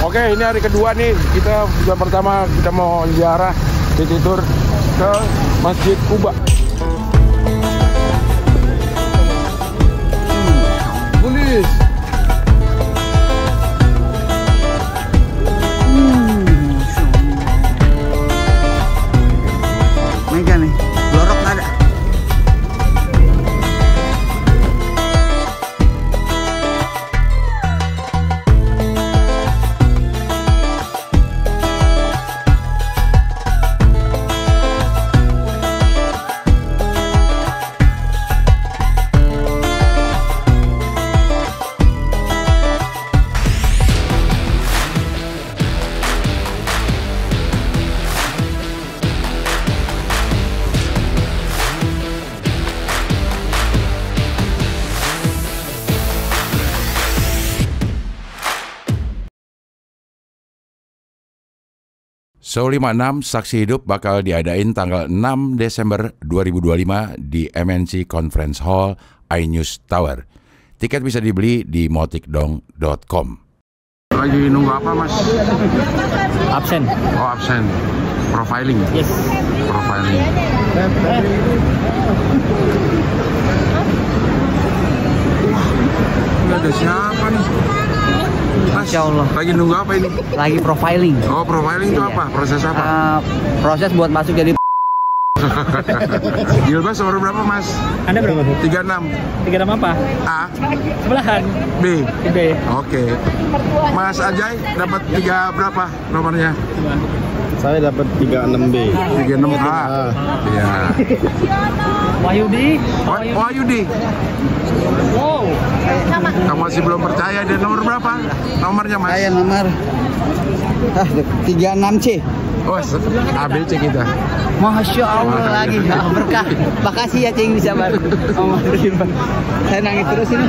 Oke, ini hari kedua nih. Kita yang pertama kita mau ziarah city tour ke Masjid Kuba. Bulis. Mega nih, lorok nggak ada. Show 56 Saksi Hidup bakal diadain tanggal 6 Desember 2025 di MNC Conference Hall iNews Tower. Tiket bisa dibeli di motikdong.com. Lagi nunggu apa, Mas? Absen. Oh, absen. Profiling? Yes. Profiling. Wah, ini ada siapa nih? Mas, Insya Allah. lagi nunggu apa ini? Lagi profiling. Oh, profiling itu Iya. apa? Proses apa? Proses buat masuk jadi Gilbas nomor berapa, Mas? Anda berapa? 36. 36 apa? A, Sebelahan. B. B. Oke. Mas Ajay dapat 3 berapa nomornya? Saya dapat 36B. 36A. Iya. Wahyudi. Wahyudi. Wow. Kamu masih belum percaya dia nomor berapa? Nomornya, Mas? saya nomor 36C. Oh, ABC kita. Masya Allah lagi berkah. Makasih ya Cing bisa bantu. Saya nangis terus ini.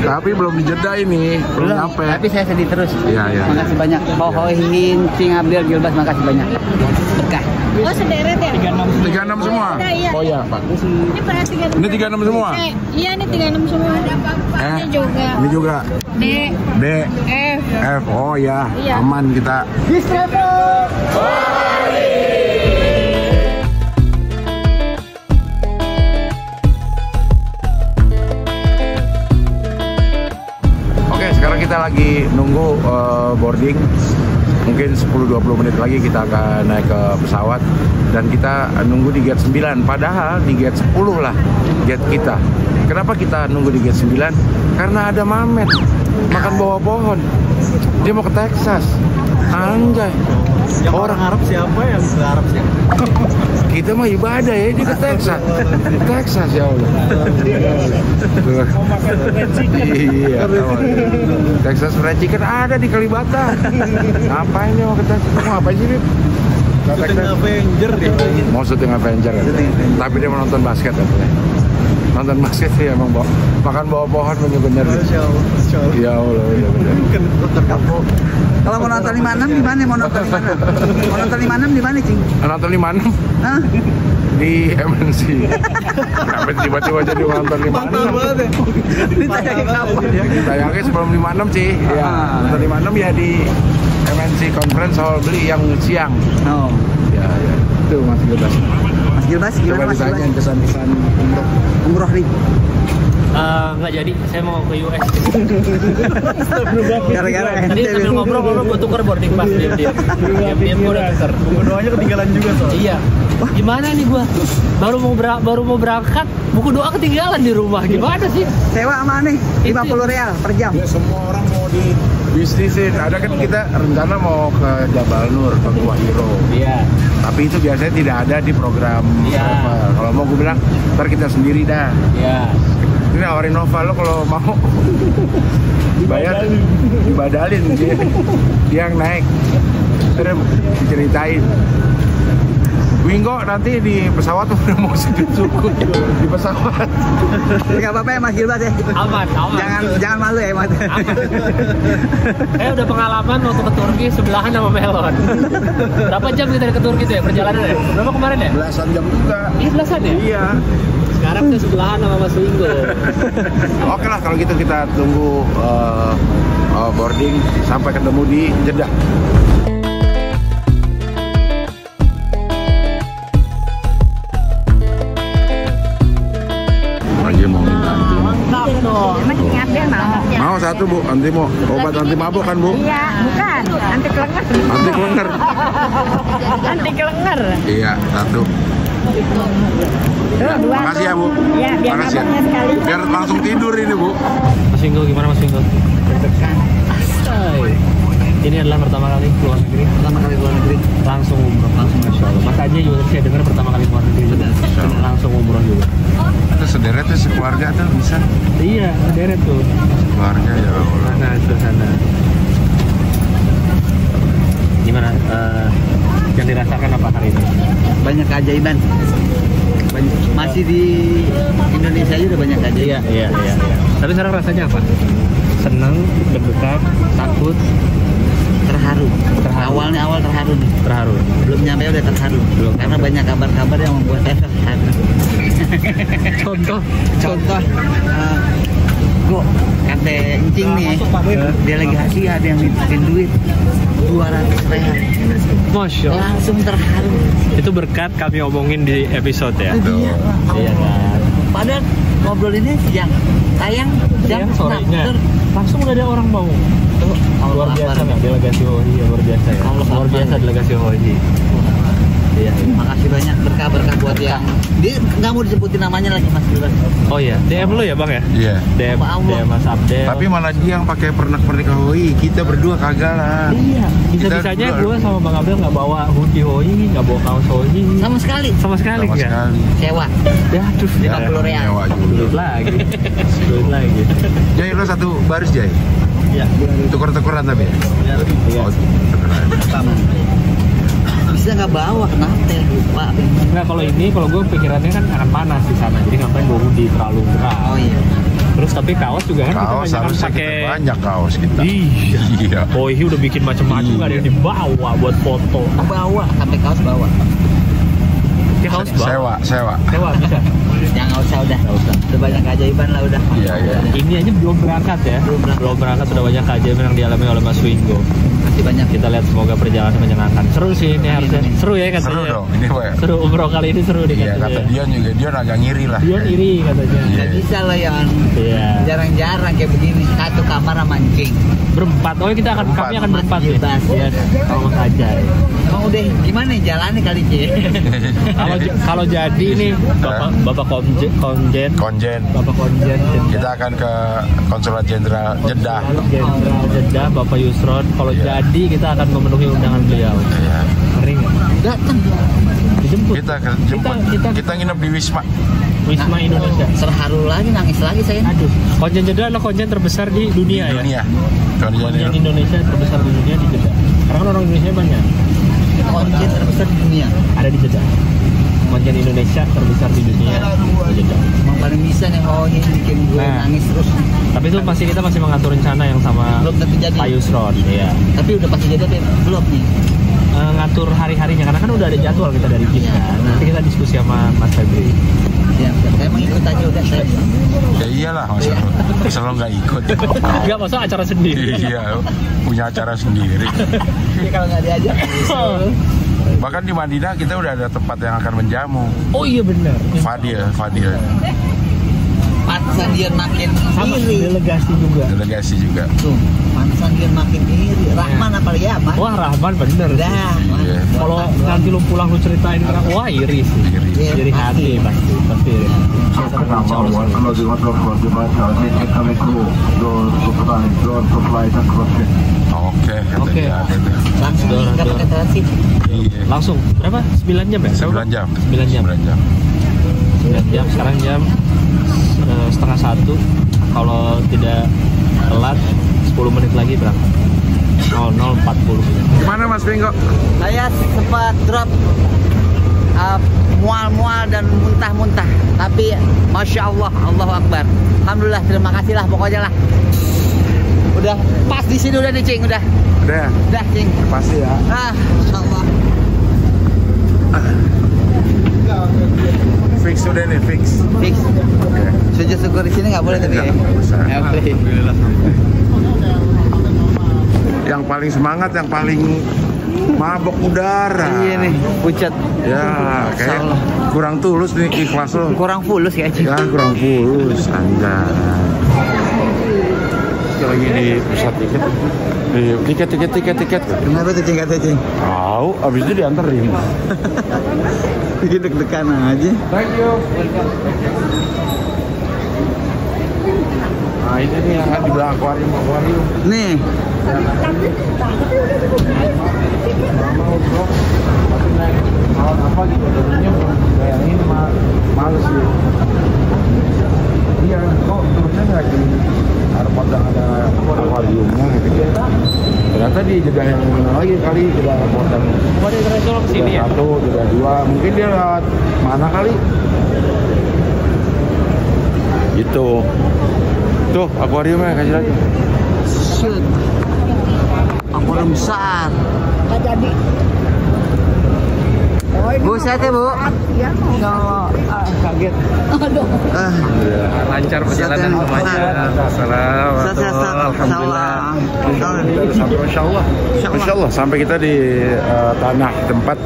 Tapi belum dijeda ini, belum nyampe. Tapi saya sedih terus. Iya, iya. Makasih banyak. Hohohin Cing Abdel Gilbas, makasih banyak. Berkah. Oh, sederet ya? 36 semua. Iya. Oh ya, Pak. Ini pada 36. Ini 36 semua. Iya, ini 36 semua. Ini juga. Ini juga. D, D, F. F. Oh ya, Iya. aman kita. Oke, sekarang kita lagi nunggu boarding. Mungkin 10-20 menit lagi kita akan naik ke pesawat. Dan kita nunggu di gate 9. Padahal di gate 10 lah gate kita. Kenapa kita nunggu di gate 9? Karena ada Mamet makan bawah pohon. Dia mau ke Texas. Anjay. Orang Arab siapa yang ke Arab sih? Kita mah ibadah ya, dia ke Texas. Texas ya Allah. Iya. Texas Fried Chicken ada di Kalibata. Ngapain dia mau ke Texas? Mau ngapain sih, Bib? Syuting Avenger deh. Mau syuting Avenger ya? Tapi dia mau nonton basket ya? Nonton basket sih emang makan bawah pohon bener-bener. Masya Allah. Ya Allah, ya bener. Dokter Kapo. Kalau mau nonton 56 di mana? Mau nonton 56? Mau nonton 56 di mana, Cing? Nonton 56 Hah? di MNC. Kenapa tiba-tiba jadi nonton 56? Ditayangin kapan? Tayangnya sebelum 56 sih. Ya, nonton 56 ya di MNC Conference Hall beli yang siang. Oh. Ya, ya. Itu Mas Gilbas. Mas Gilbas, gimana Coba Mas Gilbas? ditanya kesan-kesan untuk Umroh nih. Nggak jadi, saya mau ke US. Gara-gara Tadi sambil ngobrol gue tuker boarding pass diam-diam gue udah tuker. Buku doanya ketinggalan juga soalnya. Iya. Gimana nih gue? Baru mau berangkat, buku doa ketinggalan di rumah. Gimana sih? Sewa sama nih, 50 real per jam. ya semua orang mau di bisnisin. Ada kan kita rencana mau ke Jabal Nur, ke Gua Hiro. Iya. Tapi itu biasanya tidak ada di program Iya. travel. Kalau mau gue bilang, ntar kita sendiri dah. Iya. Ini nawarin Nova lo kalau mau dibayar, dibadalin dia yang naik. Terus diceritain. Wingo nanti di pesawat udah mau sujud syukur di pesawat. Enggak apa-apa ya Mas Gilbas ya. Aman. Jangan malu ya Mas. Saya udah pengalaman waktu ke Turki sebelahan sama Melon. Berapa jam kita ke Turki tuh ya perjalanan ya? Berapa kemarin ya? Belasan jam juga. Iya belasan ya? Iya. Sekarang ke sebelahan sama Mas Wingo. Oke lah kalau gitu kita tunggu boarding sampai ketemu di Jeddah. Lagi mau minta anti. Mau satu Bu, anti mau obat anti mabuk kan Bu? Iya, bukan. Anti kelenger. Anti kelenger. Anti kelenger. Iya, satu. Tuh, dua. Makasih ya Bu. Iya, biar Makasih ya. abangnya sekali. Biar langsung tidur ini Bu. Mas Wingo gimana Mas Wingo? Asai. Ini adalah pertama kali keluar negeri. Pertama kali keluar negeri. Langsung umroh. Masya Allah. Mas Aji juga saya dengar pertama kali keluar negeri. Langsung umroh juga. Itu sederetnya sekeluarga tuh bisa. Iya, deret tuh. Keluarga ya Allah. Nah, itu sana. Gimana yang dirasakan apa hari ini? Banyak keajaiban. Masih di Indonesia aja udah banyak keajaiban. Iya. Tapi sekarang rasanya apa? Senang, deg-degan, takut, Terharu. Awal terharu nih. terharu. Belum nyampe udah terharu. Karena banyak kabar-kabar yang membuat saya terharu. Contoh, Go, kata Encing nih, delegasi ada yang nitipin duit 200.000. Masya Allah. Langsung terharu. Itu berkat kami omongin di episode ya. Iya kan. Padahal ngobrol ini siang, tayang jam Yang sorenya 6. langsung udah ada orang mau. Luar biasa nggak delegasi Hohi ya, luar biasa ya. Luar biasa delegasi Hohi. Iya. Makasih banyak berkah buat yang dia nggak mau disebutin namanya lagi Mas Duran. Oh ya, DM lo ya Bang ya? Iya. DM Allah. Mas Abdel. Tapi malah dia yang pakai pernak-pernik Hoi, kita berdua kagak lah. Iya, bisa-bisanya Kita gue sama Bang Abdel nggak bawa hoodie Hoi, nggak bawa kaos Hoi. Sama sekali. Sama sekali Sama ya? sekali. Sewa. Ya, aduh. 50 real. Nyewa juga. Duit lagi. Duit lagi. Jai, lo satu baris Jai. Iya. Tuker-tukeran tapi. Iya. Oh, tukeran. Bisa nggak bawa kenapa ya lupa. Enggak, kalau gue pikirannya kan akan panas di sana, jadi ngapain bawa hoodie terlalu berat. Oh iya. Terus tapi kaos juga kan Kaos kita harusnya pakai. kita banyak kaos kita. Iya. Hoi udah bikin macam-macam, nggak ada yang dibawa buat foto. Bawa sampai kaos bawa. Ya kaos bawa. Sewa. Sewa bisa. Ya nggak usah udah. Udah banyak keajaiban lah udah. Iya. Ini aja belum berangkat ya. Belum berangkat sudah banyak keajaiban yang dialami oleh Mas Wingo. Masih banyak. Kita lihat semoga perjalanan menyenangkan. Seru sih ini harusnya. Seru ya katanya. Seru dong, ini Pak. Seru umroh kali ini seru nih Iya, kata katanya. Dion juga, Dion agak ngiri lah. Dion iri katanya. Iya. Nggak bisa loh Yon. Iya. Jarang-jarang kayak begini. Satu kamar sama mancing. Berempat. Oh kita akan Berempat. kami akan berempat ya. Bebas. Yes. Kalau Mas Ajar. Emang udah gimana nih jalannya kali C? Kalau jadi nih Bapak Konjen. Bapak Konjen Kita akan ke Konsulat Jenderal Jeddah. Jenderal Jeddah Bapak Yusron. Kalau Iya. jadi kita akan memenuhi undangan beliau. Iya. Ngeri nggak? Datang. Dijemput. Kita jemput. Kita nginep di Wisma. Wisma Indonesia. Terharu lagi, nangis lagi saya. Aduh, konjen Jeddah adalah konjen terbesar di dunia ya. Dunia. Konjen Indonesia terbesar di dunia di Jeddah. Karena kan orang Indonesia banyak. Konjen terbesar di dunia. Ada di Jeddah. Konjen Indonesia terbesar di dunia di Jeddah. Emang paling bisa nih ini bikin gue Nah. nangis terus. Tapi itu kita masih mengatur rencana yang sama Belum tentu jadi. Pak Yusron, ya. Tapi udah pasti jadi tapi belum nih. Ngatur hari-harinya karena kan udah ada jadwal kita dari kita. Iya. Nanti kita diskusi sama Mas Febri. Ya, saya mau ikut aja udah saya. Ya iyalah, masa lo nggak ikut. Enggak masuk acara sendiri. Iya, punya acara sendiri. Ya kalau nggak diajak. Bahkan di Madinah kita udah ada tempat yang akan menjamu. Oh iya benar. Fadil. Pantesan dia makin Sama iri. delegasi juga. Delegasi juga. Tuh, pantesan dia makin iri. Rahman apalagi apa? Wah Rahman bener. Dah. Iya. Kalau nanti lu pulang lu ceritain wah iri sih. Iri. Iri hati pasti iri. Oke, kata Oke. dia ada tuh. Langsung Dor, nggak dor. pakai transit. Iya. Langsung berapa? 9 jam ya? 9 jam. 9 jam. 9 jam. 9 jam sekarang jam setengah 1. Kalau tidak telat 10 menit lagi berangkat. 00.40. Mana Mas Bingo? Saya sempat drop mual-mual dan muntah-muntah. Tapi Masya Allah, Allahu Akbar. Alhamdulillah, terima kasih lah pokoknya lah. Udah pas di sini udah nih Cing, udah Cing. Pasti ya. Masya Allah. Fix sudah nih, fix. Fix. Oke. Sujud syukur di sini nggak boleh tapi. Nggak usah. Ya, boleh. Yang paling semangat, yang paling mabok udara. Iya nih, pucat. Ya, kayak Salah. kurang tulus nih ikhlas lo. Kurang fulus ya, Cing. Ya, kurang fulus. Anda. Kita lagi di pusat tiket. Tiket. Kenapa tuh, Cing, kata Cing? Tahu, abis itu dianterin. Bikin deg-degan aja. Thank you. Nah, ini nih yang di belakang akuarium. Nih, Mau bro, tapi naik alat apa gitu, turunnya kayak ini males gitu. Iya, kok turunnya nggak di airport yang ada akuariumnya gitu ya. Ternyata di jeda yang lagi kali, jeda airport yang internasional kesini ya? satu, jeda dua, mungkin dia lewat mana kali? Gitu. Tuh, akuariumnya kasih lagi. shoot. Akuarium besar. Nggak jadi. Bu, sehat ya, Bu? Iya. Insya Allah. Kaget. Aduh. Lancar perjalanan Sehat, semuanya. sehat. Salam. Alhamdulillah. Masya Allah. Masya Allah. Sampai kita di tanah tempat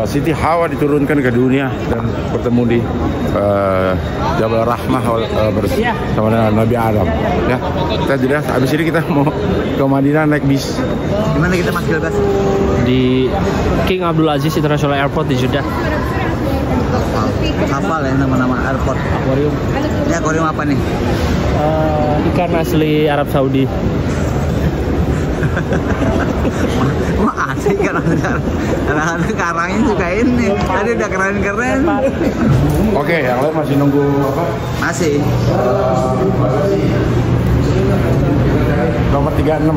Siti Hawa diturunkan ke dunia dan bertemu di Jabal Rahmah bersama dengan Nabi Adam. Ya, kita jeda. Habis ini kita mau ke Madinah naik bis. Gimana kita Mas Gilbas? Di King Abdul Aziz International Airport di Jeddah. Hafal ya nama-nama airport. Akuarium. Ini akuarium apa nih? Ikan asli Arab Saudi. Wah, asik kan anak-anak karangnya suka ini. Tadi udah keren-keren. Oke, yang lain masih nunggu apa? Masih. Nomor 36.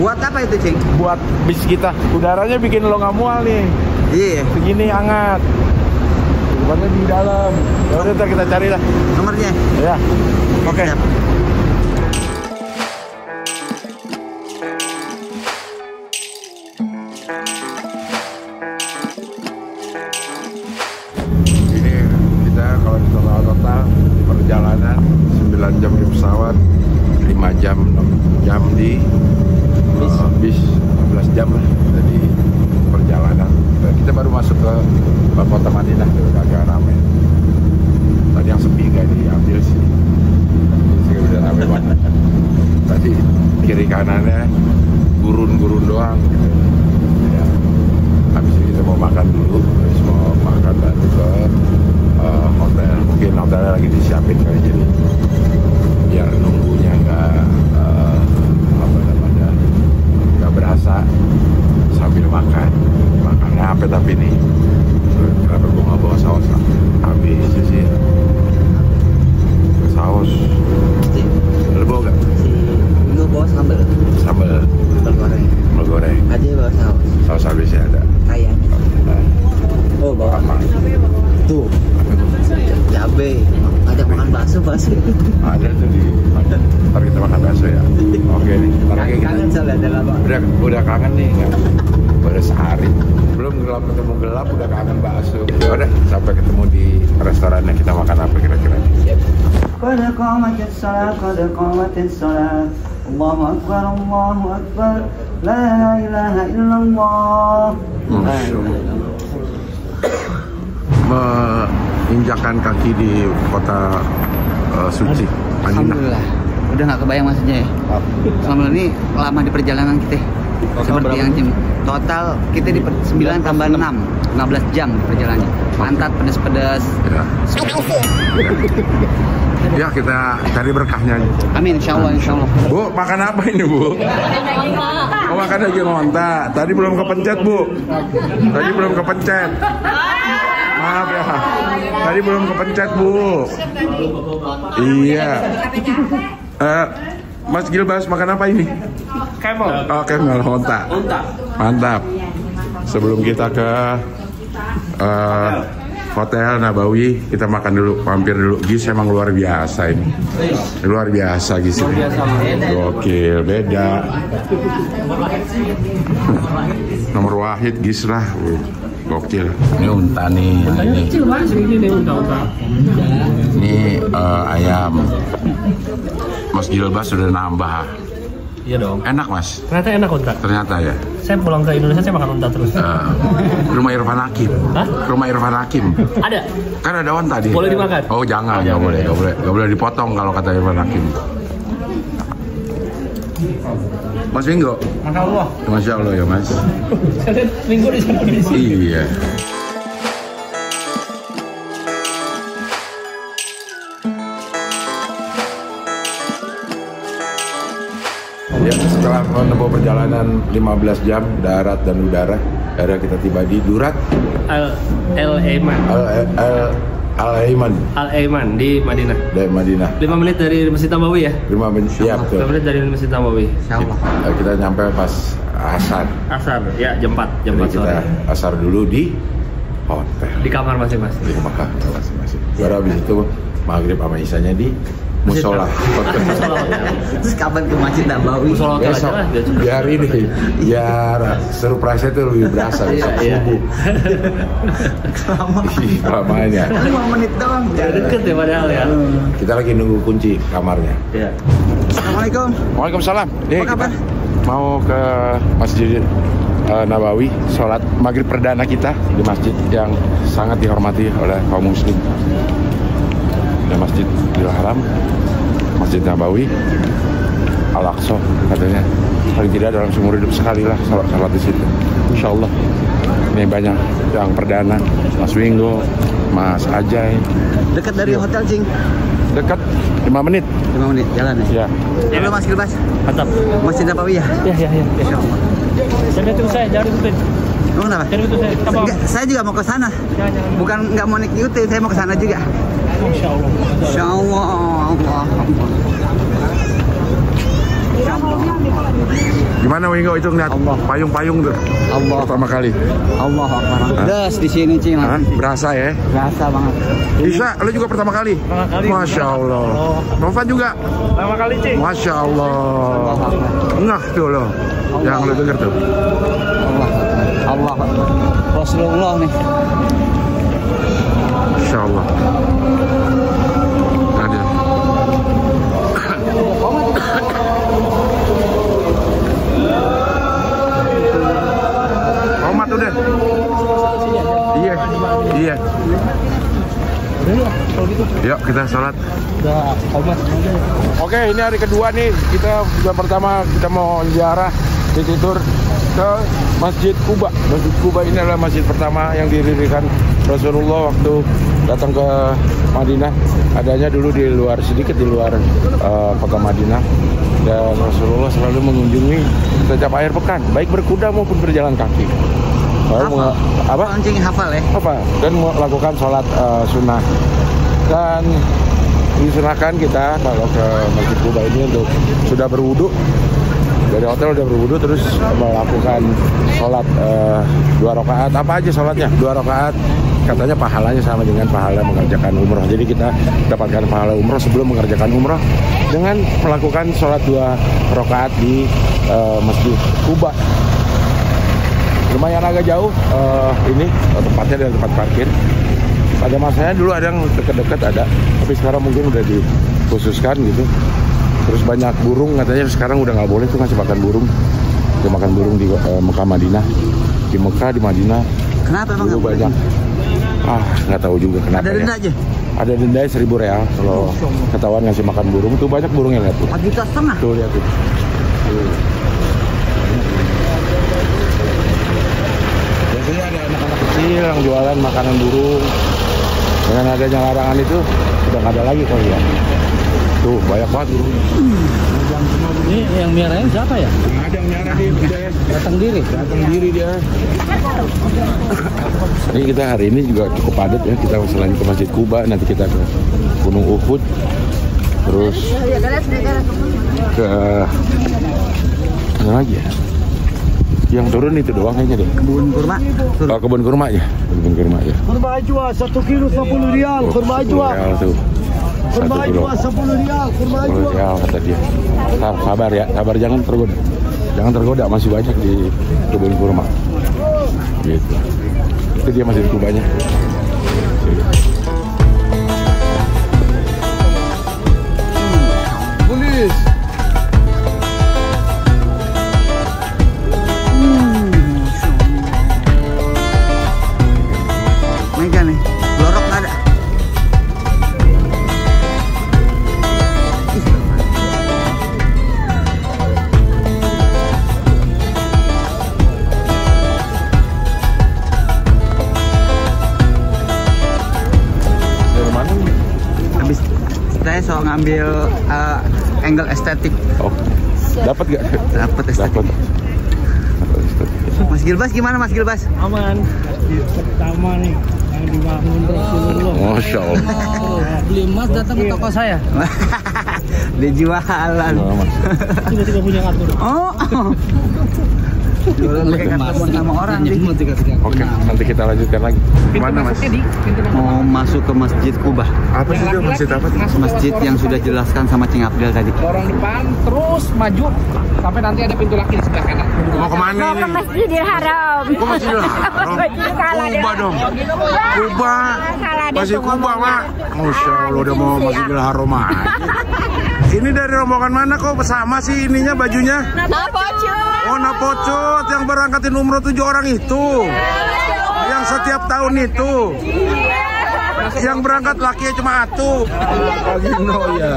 Buat apa itu, Cing? Buat bis kita. Udaranya bikin lo nggak mual nih. Iya. Segini hangat. Bukannya di dalam. Ya udah ntar kita cari lah. Nomornya. Ya. Oke. Siap. Ini kita kalau di total di perjalanan 9 jam di pesawat, 5 jam 6 jam di bis 15 jam lah jadi perjalanan. Kita baru masuk ke kota Madinah, udah agak ramai. Tadi yang sepi gak diambil sih. Sih udah ramai banget. Tadi kiri kanannya gurun-gurun doang gitu. Ya. Habis ini kita mau makan dulu, habis mau makan baru ke hotel. Mungkin hotelnya lagi disiapin kali, jadi biar nunggunya nggak berasa sambil makan apa tapi nih kenapa gue nggak bawa saus habis sih saus lo bawa nggak Lu bawa sambal. sambal goreng Aja bawa saus. habisnya ada Kayaknya. Oh, bawa apa tuh. Cabe. Ajak makan bakso. ada tuh di ntar kita makan bakso ya. Oke nih ntar lagi kita Kangen soalnya ada lama. udah kangen nih nggak baru sehari belum ketemu gelap udah kangen bakso. Ya udah sampai ketemu di restorannya, kita makan apa kira-kira. Qad qamatis shalah. Allahu akbar. La ilaha illallah. Masya Allah. Menginjakan kaki di kota suci Madinah. Alhamdulillah. Udah nggak kebayang maksudnya ya. Alhamdulillah ini lama di perjalanan kita. Seperti yang Cim. Total kita di 9 tambah 6, 15 jam di perjalanannya. Pantat pedas-pedas. Ya. Ya kita cari berkahnya. Amin, insya Allah. Bu, makan apa ini Bu? Oh, makan daging onta. Tadi belum kepencet Bu. Maaf ya. Tadi belum kepencet Bu. Iya. Mas Gilbas makan apa ini? Camel. Oh, camel onta. Mantap. Sebelum kita ke Hotel Nabawi, kita makan dulu, mampir dulu. Gis emang luar biasa ini. Luar biasa Gis ini. Gokil, beda. Nomor wahid Gis lah. Gokil. Ini unta nih. Nah, ini. Ini ayam. Mas Gilbas sudah nambah. Iya dong. Enak mas. Ternyata enak unta. Ternyata ya. Saya pulang ke Indonesia saya makan unta terus. Rumah Irfan Hakim. Hah? Rumah Irfan Hakim. Ada. Kan ada onta di. Boleh dimakan? Oh jangan, nggak boleh, nggak boleh dipotong kalau kata Irfan Hakim. Mas Minggo. Masya Allah. Masya Allah ya mas. Saya Minggu di sini. Iya. Ya, setelah menempuh perjalanan 15 jam darat dan udara, akhirnya kita tiba di Durat Al-Aiman. Al-Aiman di Madinah. Dari Madinah. 5 menit dari Masjid Nabawi ya? 5 menit siap tuh. 5 menit dari Masjid Nabawi. Insyaallah. Kita nyampe pas asar. Asar, ya jam 4 Jadi sore. kita asar dulu di hotel. Di kamar masing-masing. Di Mekah masing-masing. Baru habis itu maghrib sama isanya di musola. Terus kapan ke Masjid Nabawi? Musola hotel aja Besok, lah. biar ini, biar surprise itu lebih berasa besok Iya. subuh. Lamanya. 5 menit doang. Deket ya padahal ya. Kita lagi nunggu kunci kamarnya. Iya. Assalamualaikum. Waalaikumsalam. Nih, Apa kabar? kita mau ke Masjid Nabawi, sholat maghrib perdana kita di masjid yang sangat dihormati oleh kaum muslim. Ada Masjidil Haram, Masjid Nabawi, Al-Aqsa katanya. Paling tidak dalam seumur hidup sekali lah sholat di situ. Insya Allah. Ini banyak yang perdana, Mas Wingo, Mas Ajay. Dekat dari hotel, Cing. Dekat 5 menit. 5 menit jalan ya. Ya. Halo Mas Gilbas. Mantap. Masjid Nabawi ya? Ya. Insyaallah. Jangan itu saya, jangan ikutin. Emang kenapa? Jangan itu saya. Apa? Enggak, saya juga mau ke sana. Jangan. Bukan nggak mau ngikutin, saya mau ke sana juga. Masya Allah. Insyaallah. Allah. Gimana Wingo itu ngeliat Allah. payung-payung tuh? Allah. Pertama kali. Allah Akbar. Des di sini, Cing. Hah? Berasa ya? Berasa banget. Bisa, lu juga pertama kali? Pertama kali. Masya Allah. Novan juga? Pertama kali, Cing. Masya Allah. Ngah tuh lo. Yang lu denger tuh. Allah. Rasulullah nih. Masya Allah. Hadir. Komat udah. Iya. Yuk kita sholat. Udah komat. Oke, ini hari kedua nih. Kita bulan pertama kita mau ziarah city tour ke Masjid Quba. Masjid Quba ini adalah masjid pertama yang didirikan Rasulullah waktu datang ke Madinah. Adanya dulu di luar, sedikit di luar kota Madinah. Dan Rasulullah selalu mengunjungi setiap akhir pekan, baik berkuda maupun berjalan kaki. Apa? Cing hafal ya? Apa? Dan melakukan sholat sunnah. Dan disunahkan kita kalau ke Masjid Quba ini untuk sudah berwudu, dari hotel udah berwudu terus melakukan sholat 2 rakaat. Apa aja sholatnya? 2 rakaat. Katanya pahalanya sama dengan pahala mengerjakan umroh. Jadi kita dapatkan pahala umroh sebelum mengerjakan umroh dengan melakukan sholat 2 rakaat di Masjid Quba. Lumayan agak jauh ini tempatnya dari tempat parkir. Pada masanya dulu ada yang dekat-dekat ada, tapi sekarang mungkin udah dikhususkan gitu. Terus banyak burung, katanya sekarang udah nggak boleh tuh ngasih makan burung. Dia makan burung di Mekah Madinah, di Mekah di Madinah. Kenapa emang Dulu nggak banyak. Nggak tahu juga kenapa. Ada denda ya. aja? Ada denda 1.000 real kalau ketahuan ngasih makan burung. Tuh banyak burungnya lihat tuh. 4,5 juta. Tuh lihat tuh. Biasanya ada anak-anak kecil yang jualan makanan burung. Dengan adanya larangan itu udah nggak ada lagi kali ya. Tuh banyak banget burung. Ini yang miarain siapa ya? Ada yang nyara dia. Datang diri dia. Ini kita hari ini juga cukup padat ya. Kita selain ke Masjid Quba, nanti kita ke Gunung Uhud, terus ke mana lagi ya? Yang turun itu doang kayaknya deh. Kebun kurma. Kebun kurma ya. Kebun kurma ya. Kurma ajwa 1 kilo 10 rial. Kurma ajwa. 10 real tuh. 1 kilo. 10 rial. Kurma 10 real kata dia. Sabar ya, sabar jangan tergoda. Jangan tergoda, masih banyak di kebun kurma. Gitu. Itu dia Masjid Kubanya. Polis. Mega nih, lorok nggak ada. Dari mana nih? Habis saya so ngambil angle estetik. Oh, dapat gak? Dapat estetik. Dapat. Mas Gilbas gimana Mas Gilbas? Aman. Pertama nih yang dibangun Rasulullah. Masya Allah. Beli emas datang ke toko saya. Dijualan. Sudah punya kartu. Oh. Jualan pakai kartu sama orang nih. Oke, nanti kita lanjutkan lagi. Mana Mas? Mau masuk ke Masjid Kubah. Apa sih dia masjid apa? Masjid yang sudah jelaskan sama Cing Abdel tadi. Orang depan terus maju sampai nanti ada pintu laki di sebelah kanan. Mau kemana Mau ke ini? Masjidil Haram. Kok Masjidil Haram? Salah deh. Kuba dong. Kuba. Salah deh Masih tuh Kuba, ngomongnya. Mak. Masya Allah udah mau Masjidil Haram aja. Ini dari rombongan mana kok sama sih ininya bajunya? Oh, Napocut yang berangkatin umroh 7 orang itu. Yang setiap tahun itu. Yang berangkat lakinya cuma atu. Agino ya.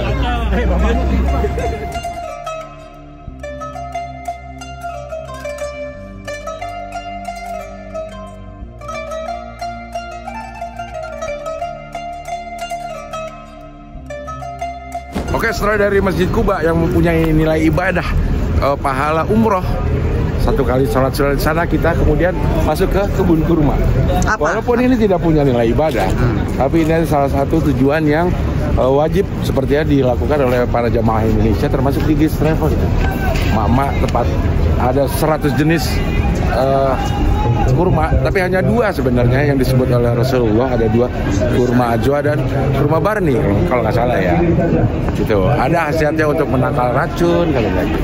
Oke, setelah dari Masjid Kuba yang mempunyai nilai ibadah pahala umroh, satu kali sholat di sana, kita kemudian masuk ke kebun kurma. Apa? Walaupun ini tidak punya nilai ibadah, tapi ini salah satu tujuan yang wajib sepertinya dilakukan oleh para jamaah Indonesia, termasuk di Gis Travel itu. Mama tepat ada 100 jenis kurma, tapi hanya 2 sebenarnya yang disebut oleh Rasulullah. Ada 2, kurma ajwa dan kurma barni kalau nggak salah ya. Gitu. Ada khasiatnya untuk menangkal racun, kalau lagi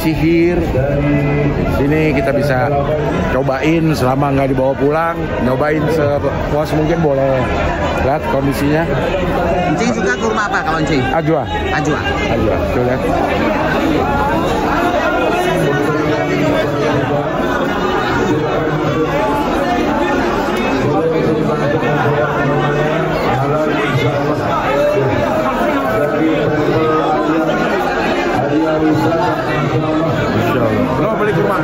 sihir. Di sini kita bisa cobain selama nggak dibawa pulang, nyobain sepuas mungkin boleh. Lihat kondisinya. Cing suka kurma apa kalau Cing? Ajwa. Ajwa. Ajwa. Tuh lihat. Masya Allah. Lo beli kurma?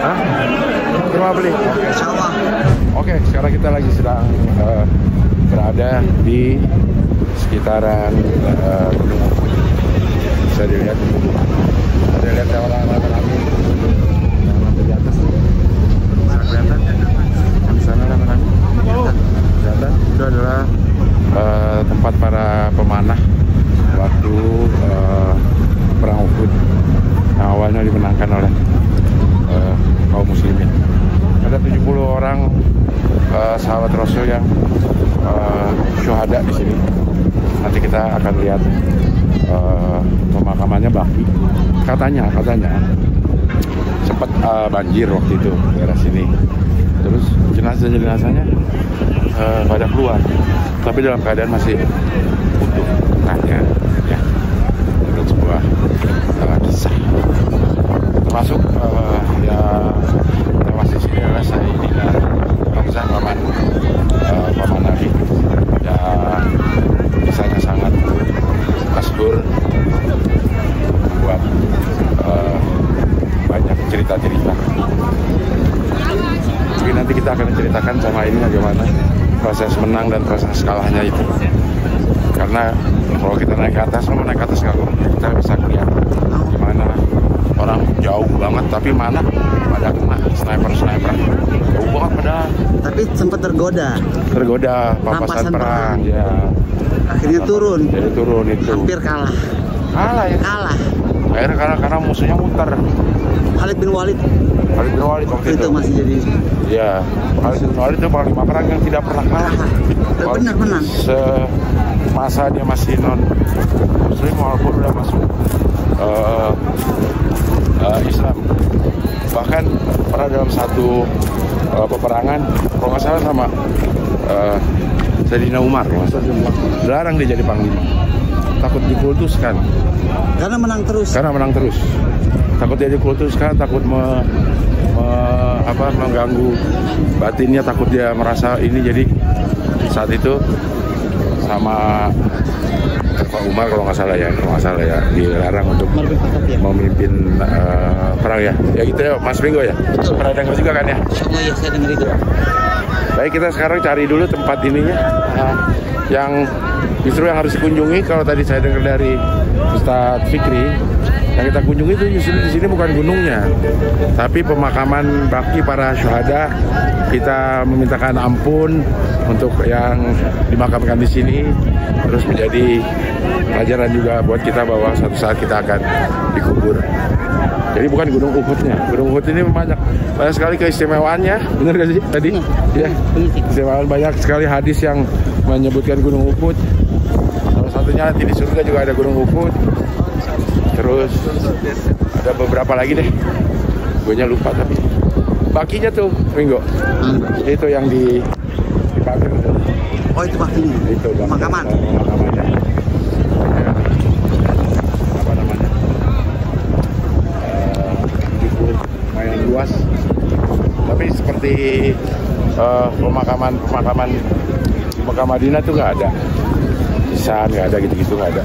Hah? Kurma beli? Insya Allah. Oke, sekarang kita lagi sedang berada di sekitaran Gunung Uhud. Bisa dilihat, ada lihat orang-orang rame yang ada di atas. Bisa kelihatan? Di sana rame-rame. Kelihatan? Itu adalah tempat para pemanah waktu perang Uhud yang awalnya dimenangkan oleh kaum muslimin. Ada 70 orang sahabat Rasul yang syuhada di sini. Nanti kita akan lihat pemakamannya baki. Katanya sempat banjir waktu itu daerah sini. Terus jenazahnya pada keluar, tapi dalam keadaan masih utuh. Ya. Itu sebuah kisah. Termasuk yang tewas di sini adalah Sayyidina Hamzah, paman Nabi. Ya, kisahnya sangat masyhur, buat banyak cerita-cerita. Tapi nanti kita akan menceritakan sama ini bagaimana proses menang dan proses kalahnya itu. Karena kalau kita naik ke atas, kita bisa lihat gimana orang jauh banget, tapi mana pada kena sniper jauh banget padahal. Tapi sempat tergoda papasan perang ya. Akhirnya turun. Jadi turun itu. Hampir kalah. Kalah. Akhirnya karena musuhnya muter. Khalid bin Walid waktu itu masih jadi. Ya, Khalid bin Walid itu panglima perang yang tidak pernah kalah. Benar menang. Semasa dia masih non Muslim walaupun udah masuk Islam. Bahkan pernah dalam satu peperangan, kalau nggak salah sama Sayyidina Umar, kalau nggak salah, larang dia jadi panglima. Takut dikultuskan. Karena menang terus. Takut dia dikultuskan, takut mengganggu batinnya, takut dia merasa ini. Jadi saat itu sama Pak Umar kalau nggak salah ya, dilarang untuk memimpin perang ya. Ya gitu ya, Mas Bingo ya. Pernah dengar juga kan ya? Iya, saya dengar itu. Baik, kita sekarang cari dulu tempat ininya, yang justru yang harus dikunjungi. Kalau tadi saya dengar dari Ustadz Fikri, yang kita kunjungi itu justru di sini bukan gunungnya, tapi pemakaman bakti para syuhada. Kita memintakan ampun untuk yang dimakamkan di sini, terus menjadi pelajaran juga buat kita bahwa suatu saat kita akan dikubur. Jadi bukan Gunung Uhudnya. Gunung Uhud ini banyak sekali keistimewaannya, benar gak sih tadi? Ya, keistimewaan banyak sekali hadis yang menyebutkan Gunung Uhud. Salah satunya nanti di surga juga ada Gunung Uhud. Terus ada beberapa lagi deh, gue lupa tapi bakinya tuh, Minggo. Itu yang dipakai. Oh, itu bakinya. Itu pemakaman. Pemakamannya. Apa namanya? Lumayan luas. Tapi seperti pemakaman Mekah Madinah tuh nggak ada. Pisan nggak ada gitu-gitu, nggak ada.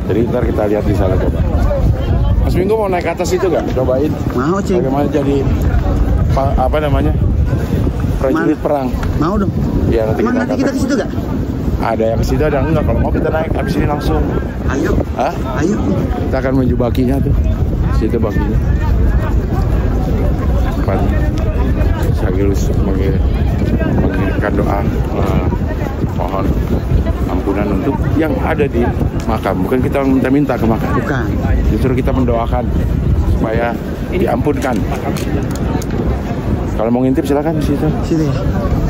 Jadi ntar kita lihat di sana coba. Mas Minggu mau naik ke atas itu nggak? Cobain. Mau, Cing. Bagaimana jadi apa namanya? Prajurit perang. Mau dong. Iya, nanti kita ke situ nggak? Ada yang ke situ, ada yang enggak. Kalau mau kita naik habis ini langsung. Ayo. Hah? Ayo. Kita akan menuju bakinya tuh. Situ bakinya. Tempat Sagilus mengirimkan doa, mohon ampunan untuk yang ada di makam. Bukan kita minta-minta ke makam. Bukan. Justru kita mendoakan supaya diampunkan. Kalau mau ngintip silakan di situ. Sini.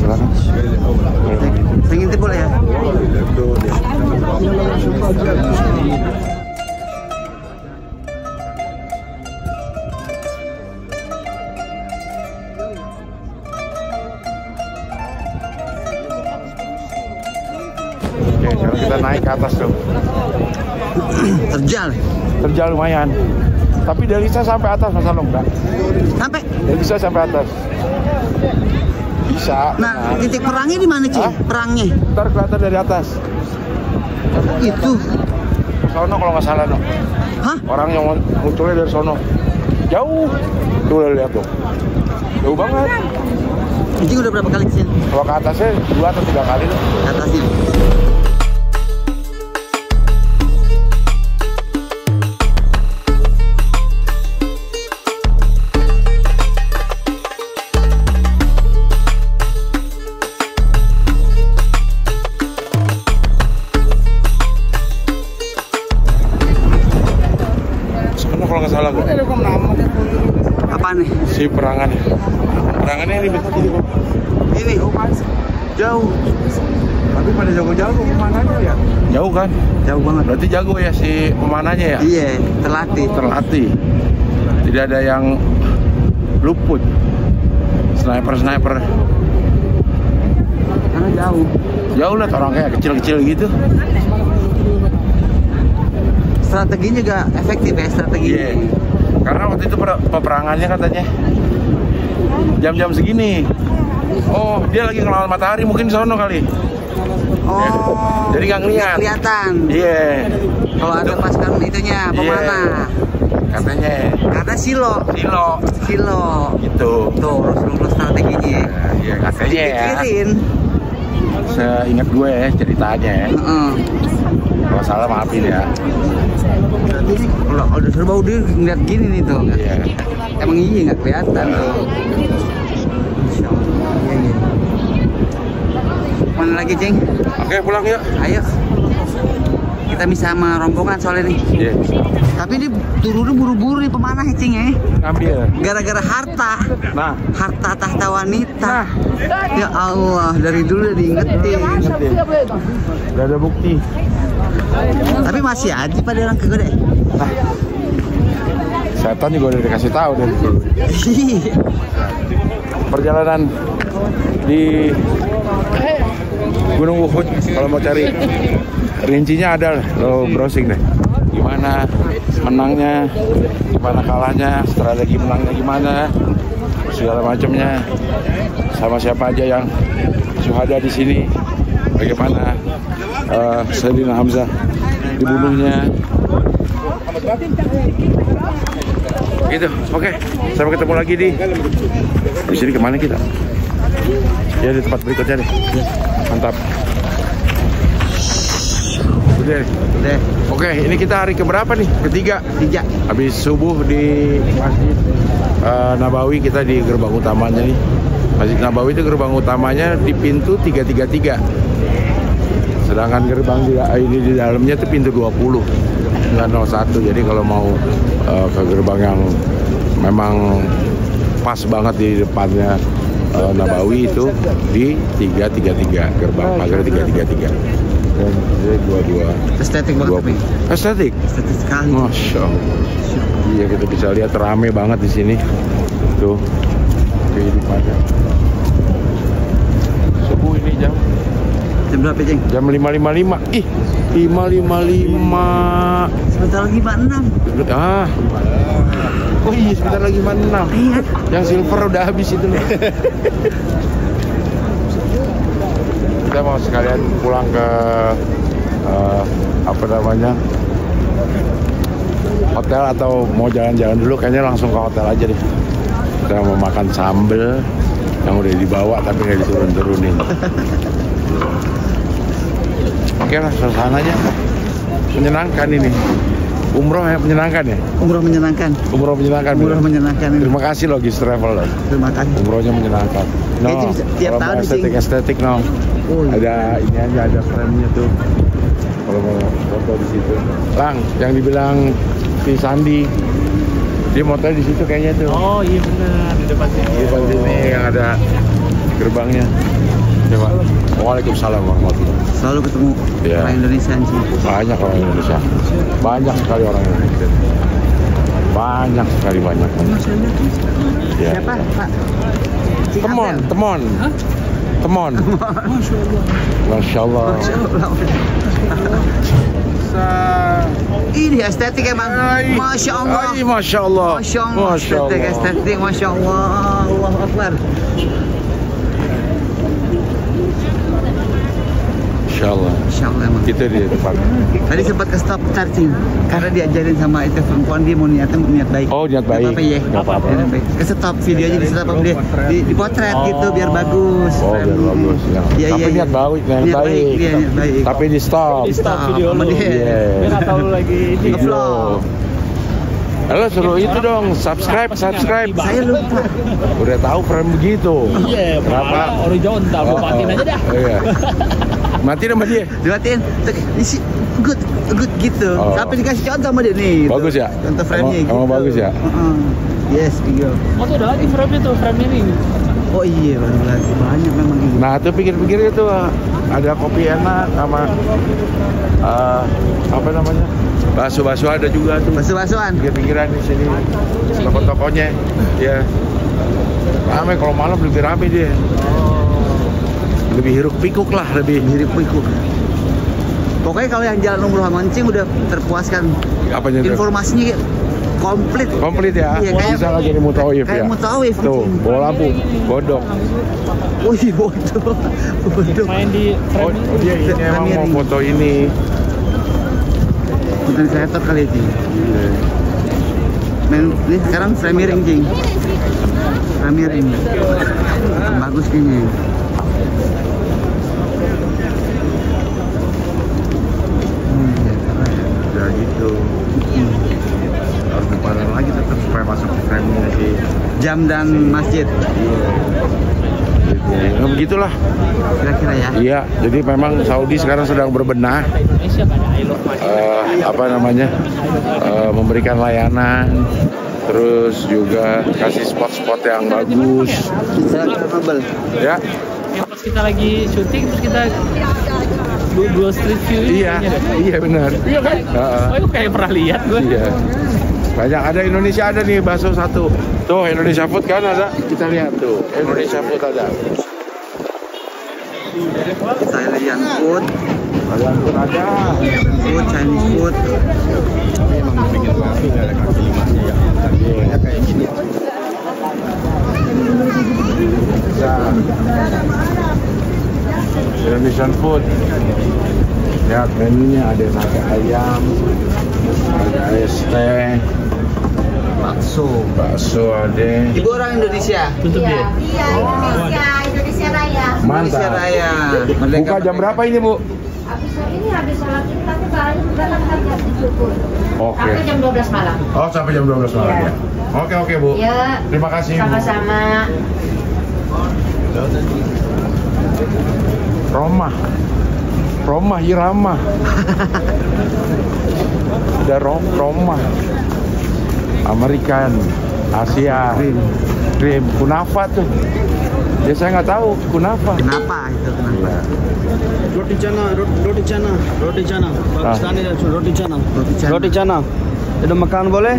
Silakan. Saya ngintip boleh ya? Oke, sekarang kita naik ke atas tuh. Terjal lumayan. Tapi dari bisa sampai atas Mas Along, enggak? Sampai? Dari bisa sampai atas. Bisa. Nah, titik perangnya di mana, Cing? Perangnya? Ntar kelihatan dari atas. Itu. Sono kalau nggak salah, no. Hah? Orang yang munculnya dari sono. Jauh. Tuh lihat tuh. Jauh banget. Cing udah berapa kali kesini? Kalau ke atasnya 2 atau 3 kali tuh. Ke atasnya. Kalau nggak salah kok. Apa nih? Si perangannya ini bentuk ini kok. Ini jauh. Tapi pada jago-jago pemanahnya ya. Jauh kan? Jauh banget. Berarti jago ya si pemanahnya ya? Iya, terlatih. Tidak ada yang luput. Sniper. Karena jauh. Jauh lah, orang kayak kecil-kecil gitu. Strateginya juga efektif ya, strateginya. Iya. Karena waktu itu peperangannya katanya jam-jam segini. Oh, dia lagi ngelawan matahari, mungkin sono kali. Oh. Ya. Jadi nggak ngeliat. Kelihatan. Iya. Kalau ada pasukan itunya, pemanah. Katanya. Karena silo. Gitu. Tuh, terus strateginya. Iya, katanya ya. Dipikirin. Seingat gue ya ceritanya ya. Kalau salah maafin ya. Berarti ini kalau udah serbau dia ngeliat gini nih tuh. Iya. Emang iya nggak kelihatan tuh. Insya Allah. Iya. Mana lagi, Cing? Oke, pulang yuk. Ayo. Kita bisa sama rombongan soalnya nih. Iya. Tapi ini turunnya buru-buru nih pemanah, Cing ya. Ngambil. Gara-gara harta. Nah. Harta tahta wanita. Ya Allah, dari dulu udah diingetin. Udah ada bukti. Tapi masih aja pada orang kegede. Nah, Setan juga udah dikasih tahu dari dulu. Perjalanan di Gunung Uhud, kalau mau cari rincinya ada, lo browsing deh. Gimana menangnya, gimana kalahnya, strategi menangnya gimana, segala macamnya, sama siapa aja yang syuhada di sini, bagaimana Sayyidina Hamzah dibunuhnya. Gitu, oke. Sampai ketemu lagi di sini. Kemana kita? Ya di tempat berikutnya deh. Mantap. Udah. Oke, ini kita hari keberapa nih? Ketiga. Habis subuh di Masjid Nabawi, kita di gerbang utamanya nih. Masjid Nabawi itu gerbang utamanya di pintu 333. Sedangkan gerbang ini di dalamnya itu pintu 20, 901. Jadi kalau mau ke gerbang yang memang pas banget di depannya Nabawi itu di 333, gerbang pagar 333. Dan dua estetik banget nih. Estetik sekali. Masya Allah. Iya, kita bisa lihat rame banget di sini. Tuh kehidupannya. Subuh ini jam berapa, Ceng? Jam 5.55. Ih, 5.55. Sebentar lagi 56. Oh iya, sebentar lagi 56. Iya. Yang silver udah habis itu loh. Kita mau sekalian pulang ke hotel, atau mau jalan-jalan dulu. Kayaknya langsung ke hotel aja deh. Kita mau makan sambal yang udah dibawa tapi nggak diturun-turunin. Oke lah, suasananya menyenangkan ini. Umroh yang menyenangkan ya? Umroh menyenangkan. Terima kasih loh Gis Travel loh. Terima kasih. Umrohnya menyenangkan. Tiap tahun estetik no. Oh, ada ini aja, ada frame-nya tuh. Kalau mau foto di situ. Lang, yang dibilang si Sandi, dia motor di situ kayaknya tuh. Oh iya benar, di depan sini. Di depan sini yang ada gerbangnya. Coba. Waalaikumsalam warahmatullahi wabarakatuh. Selalu ketemu orang Indonesia sih. Banyak orang Indonesia. Banyak sekali orang Indonesia. Banyak. Ya. Siapa, Pak? Temon. Masya Allah. Ini estetik emang. Masya Allah. Masya Allah. Estetik. Masya Allah. Allahu Akbar. Insya Allah emang. Kita di depan. Tadi sempat ke stop charging karena diajarin sama itu perempuan, dia mau niat baik. Oh, niat baik. Gak apa-apa. Ke stop videonya, di stop dia dipotret gitu biar bagus. Oh, biar bagus. Ya. Tapi niat baik. Tapi di stop. Video lu. Dia nggak tahu lagi ini. Ngevlog. Halo, suruh itu dong, subscribe. Saya lupa. Udah tahu frame begitu. Iya, kenapa? Horizontal, gua matiin aja dah. Iya. Matiin sama dia. Dimatiin. Isi good gitu. Sampai dikasih contoh sama dia nih. Bagus ya? Contoh frame-nya gitu. Emang bagus ya? Yes, video. Oh, tuh ada lagi frame-nya tuh, frame ini. Oh iya, baru lagi banyak memang gitu. Nah, tuh pikir-pikir itu ada kopi enak sama apa namanya? Bakso ada juga tuh. Bakso-baksoan. Pikir-pikiran di sini. Toko-tokonya. Ya. Ramai, kalau malam lebih ramai dia. Lebih hiruk pikuk lah, lebih hiruk pikuk. Pokoknya kalau yang jalan umroh mancing udah terpuaskan. Apanya itu? Informasinya komplit ya. Iya, bisa lagi di Mutawif ya. Kayak Mutawif. Tuh, bawa lampu, godok. Wih, bodok. Main di frame. Oh, dia ini emang mau foto ini. Konten kreator kali ini. Main ini sekarang frame miring, Jing. Frame miring. Bagus ini. Ya gitu. Harus dipanen lagi tetap supaya masuk ke frame-nya sih. Jam dan masjid. Ya, begitulah kira-kira ya. Iya, jadi memang Saudi sekarang sedang berbenah memberikan layanan, terus juga kasih spot-spot yang bagus. Ya. Pas kita lagi syuting terus kita dua street view. Iya benar. Iya kan? Oh, itu kayak pernah lihat gue. Iya. Banyak, ada Indonesia ada nih bakso satu. Tuh Indonesia Food kan ada. Kita lihat tuh Indonesia Food ada. Thailand food, Thailand Food ada. food, Chinese food. Memang bikin rapi, nggak ada kaki limasnya ya. Kakinya kayak gini. Bisa. Indonesian Food. Lihat menunya, ada sate ayam, ada ST, bakso ada. Ibu orang Indonesia. Tutup dia. Iya, Indonesia Raya. Indonesia Mantap. Raya. Buka jam berapa ini, Bu? Habis sholat itu tapi datang jam 7. Oke. Sampai jam 12 malam. Oh, sampai jam 12 malam Iya. ya. Oke, Bu. Ya. Terima kasih, Bu. Sama-sama. Roma Irama. Ada Roma. American, Asia, krim, kunafa tuh. Ya saya nggak tahu kunafa. Kenapa itu? Kenapa? Iya. रोटी चना पाकिस्तानी रोटी चना Roti चना itu makan boleh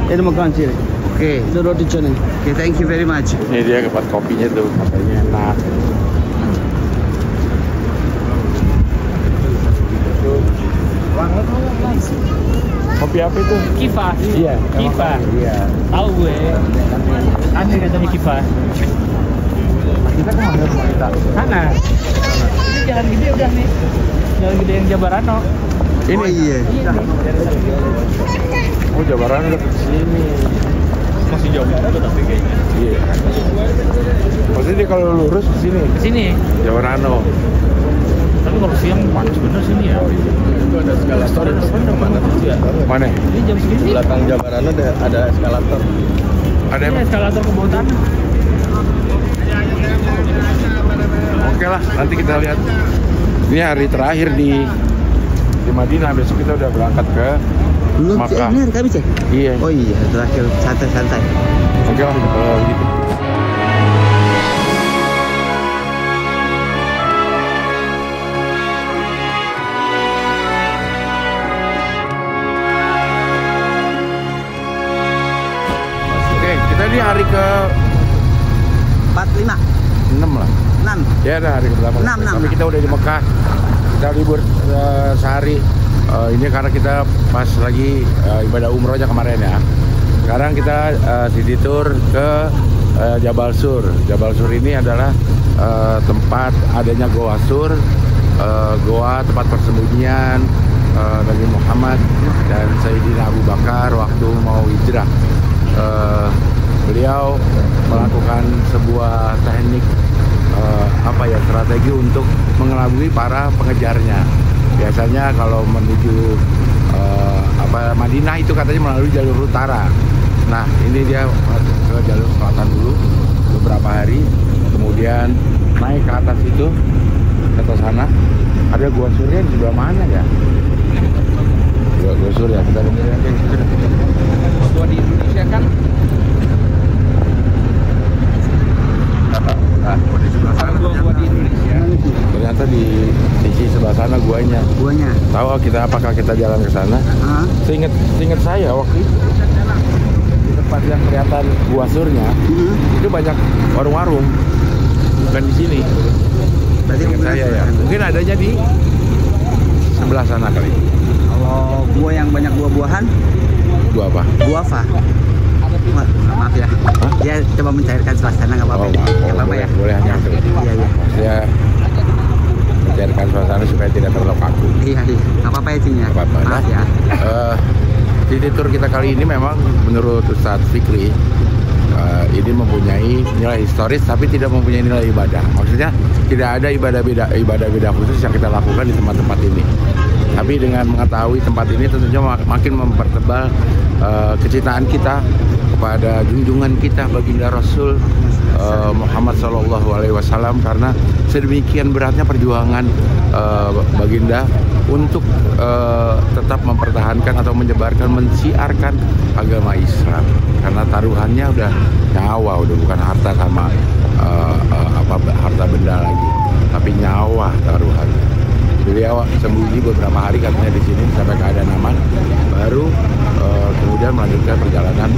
itu makan sih Oke. itu roti chana Oke, thank you very much. Ini dia tempat kopinya tuh, katanya enak. Kopi apa itu? Kifah. Iya. Kifah. Iya. Tahu gue. Aneh katanya Kifah. Kita kemana rumah kita? Sana. Ini jalan gede udah nih. Jalan gede yang Jabarano. Ini. Oh iya. Oh Jabaran udah kesini. Masih jauh tapi kayaknya. Iya. Maksudnya dia kalau lurus ke sini. Kesini. Jabarano. Tapi kalau siang panas bener sini ya. itu ada eskalator di sana mana tuh ya Mana? Ini jam segini. belakang Jabaran ada eskalator Ada Ini emang? eskalator ke bawah tanah. Oke lah, nanti kita lihat. Ini hari terakhir di Madinah. Besok kita udah berangkat ke Belum Makkah. ini hari Kamis ya? Iya. Oh iya, terakhir santai-santai. Oke lah, kalau gitu. Oke, kita ini hari ke 45, 6 lah. 6. Ya udah hari ke-8. Enam. Tapi kita udah di Mekah. Kita libur sehari. Ini karena kita pas lagi ibadah umrohnya kemarin ya. Sekarang kita city tour ke Jabal Sur. Jabal Sur ini adalah tempat adanya Goa Sur, goa tempat persembunyian Nabi Muhammad dan Sayyidina Abu Bakar waktu mau hijrah. Beliau melakukan sebuah teknik strategi untuk mengelabui para pengejarnya. Biasanya kalau menuju Madinah itu katanya melalui jalur utara. Nah, ini dia ke jalur selatan dulu beberapa hari, kemudian naik ke atas itu, ke atas sana. Ada Gua Surya di sebelah mana ya? Gua Surya, kita dengerin aja. Gua di Indonesia kan. Nah, di sebelah sana Gua di Indonesia. ternyata di sisi sebelah sana guanya. Guanya. Tahu apakah kita jalan ke sana? Hah? Seingat saya waktu itu di tempat yang kelihatan Gua Surnya itu banyak warung-warung, bukan di sini. Berarti Ingat saya ya. Mungkin adanya di sebelah sana kali. kalau gua yang banyak buah-buahan, Gua apa? guava. Maaf ya. Hah? Dia coba mencairkan suasana nggak apa-apa. Oh, Nggak maaf. apa-apa ya. Boleh hanya itu. Iya iya. Saya mencairkan suasana supaya tidak terlalu kaku. Iya iya. Nggak apa-apa ya Cing ya. Nggak apa-apa. Maaf ya. City tour kita kali ini memang menurut Ustadz Fikri ini mempunyai nilai historis tapi tidak mempunyai nilai ibadah. Maksudnya tidak ada ibadah khusus yang kita lakukan di tempat-tempat ini. Tapi dengan mengetahui tempat ini tentunya makin mempertebal kecintaan kita kepada junjungan kita baginda Rasul Muhammad SAW, karena sedemikian beratnya perjuangan baginda untuk tetap mempertahankan atau menyebarkan, mensiarkan agama Islam, karena taruhannya udah nyawa, udah bukan harta sama harta benda lagi, tapi nyawa taruhannya. Beliau sembunyi beberapa hari katanya di sini sampai keadaan aman, baru kemudian melanjutkan perjalanan.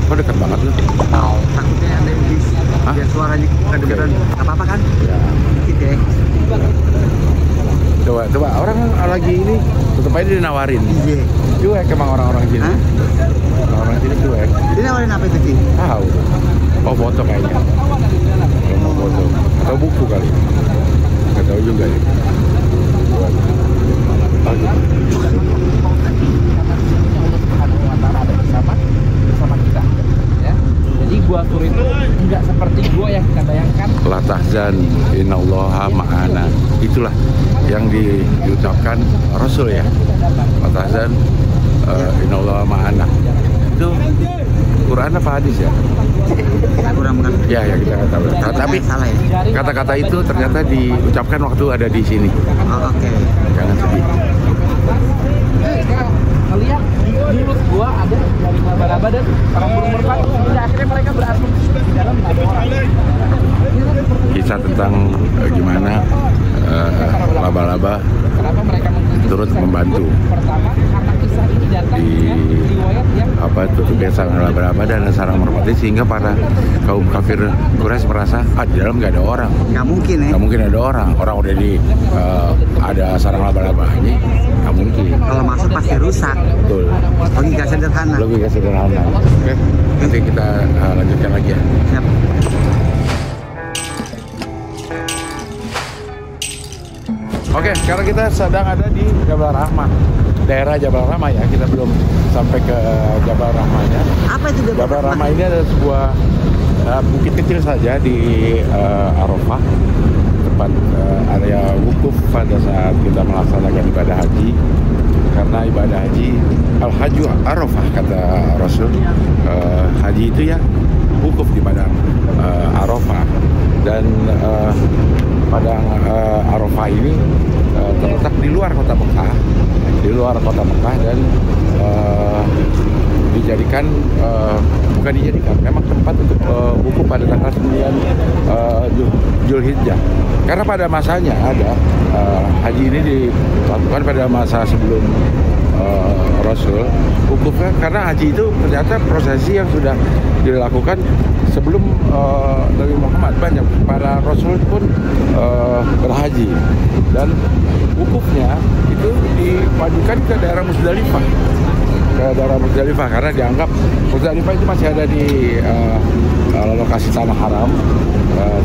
Kok dekat banget lu? Takutnya ada bis. Biar suaranya kedengeran. Nggak apa-apa kan? Ya. Dikit ya. Coba orang lagi ini tetep aja dinawarin. Iya. Cuek emang orang-orang sini. Hah? Orang-orang sini cuek. Ini nawarin apa itu, Ki? Tahu. Oh, foto kayaknya. Kalau mau foto atau buku kali. Nggak tahu juga ya. Oh, gitu. bersama kita, ya. Jadi gua tur itu nggak seperti gua yang kita bayangkan. La tahzan innallaha ma'ana. Itulah yang diucapkan Rasul ya. La tahzan innallaha ma'ana. Itu Quran apa hadis ya? Saya kurang mengerti. Ya kita nggak tahu. Tapi Salah ya? kata-kata itu ternyata diucapkan waktu ada di sini. Oh, oke. Jangan sedih. Ngeliat di mulut gua ada dari laba-laba dan orang burung merpati. Jadi akhirnya mereka berasumsi di dalam nggak ada orang. Kisah tentang gimana laba-laba Kenapa mereka turut membantu Pertama, karena kisah ini datang di dengan riwayat yang tutup sarang laba-laba dan sarang merpati, sehingga para kaum kafir Quraisy merasa di dalam nggak ada orang. Nggak mungkin ya? Nggak mungkin ada orang udah di ada sarang laba-laba ini, nggak mungkin. Kalau masuk pasti rusak. Betul. Logika sederhana. Logika sederhana. Oke, nanti kita lanjutkan lagi ya. Siap. Oke, sekarang kita sedang ada di Jabal Rahmah, daerah Jabal Rahmah ya. Kita belum sampai ke Jabal Rahmahnya. Apa itu Jabal Rahmah ini adalah sebuah bukit kecil saja di Arafah, tempat area wukuf pada saat kita melaksanakan ibadah haji. Karena ibadah haji, al-hajju Arafah kata Rasul, haji itu ya wukuf di padang Arafah. Dan padang Arafah ini terletak di luar kota Mekah, dan dijadikan bukan dijadikan, memang tempat untuk wukuf pada tanggal 9 Zulhijjah. Karena pada masanya ada haji ini dilakukan pada masa sebelum Rasul wukufnya, karena haji itu ternyata prosesi yang sudah dilakukan sebelum Nabi Muhammad. Banyak para Rasul pun berhaji, dan wukufnya itu dimajukan ke daerah Musdalifah, karena dianggap Musdalifah itu masih ada di lokasi tanah haram,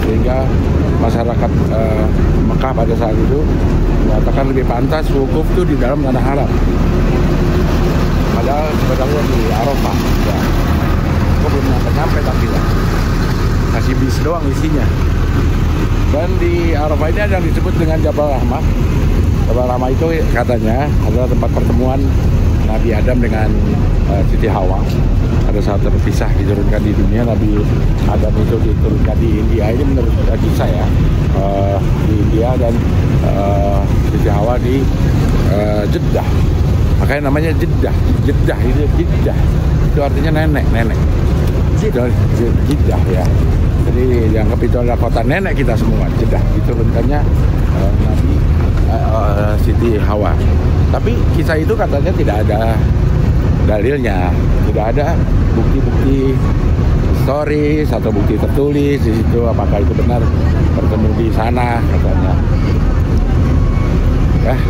sehingga masyarakat Mekah pada saat itu mengatakan lebih pantas wukuf itu di dalam tanah haram, padahal sebenarnya di Arafah ya. Kok belum nyampe tapi lah, kasih bis doang isinya. Dan di Arafah ini ada yang disebut dengan Jabal Rahmah. Jabal Rahmah itu katanya adalah tempat pertemuan Nabi Adam dengan Siti Hawa. Pada saat terpisah diturunkan di dunia, Nabi Adam itu diturunkan di India. Ini menurut kisah ya, di India, dan Siti Hawa di Jeddah. Makanya namanya Jeddah. Jeddah itu artinya nenek. Jeddah ya. Jadi dianggap itu adalah kota nenek kita semua. Jeddah diturunkannya Nabi Siti Hawa. Tapi kisah itu katanya tidak ada dalilnya, tidak ada bukti-bukti historis atau bukti tertulis di situ apakah itu benar bertemu di sana katanya.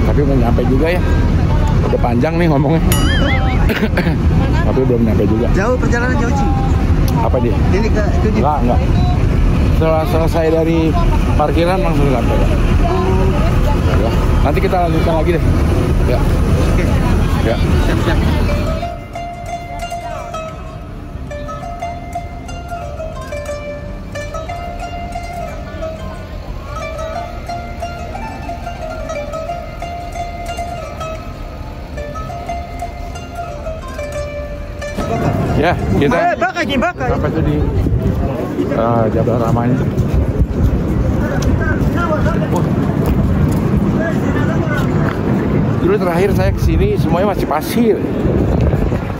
Tapi belum nyampe juga ya. Udah panjang nih ngomongnya. Tapi belum nyampe juga. Jauh perjalanan jauh sih. Apa dia? Ini ke itu. Enggak. Setelah selesai dari parkiran langsung sampai. Ya. Nanti kita lanjutkan lagi deh. Ya. Oke. Ya. Siap. Ya, kita Bakar. sampai itu di Jabal Rahmah ini. Dulu terakhir saya kesini semuanya masih pasir.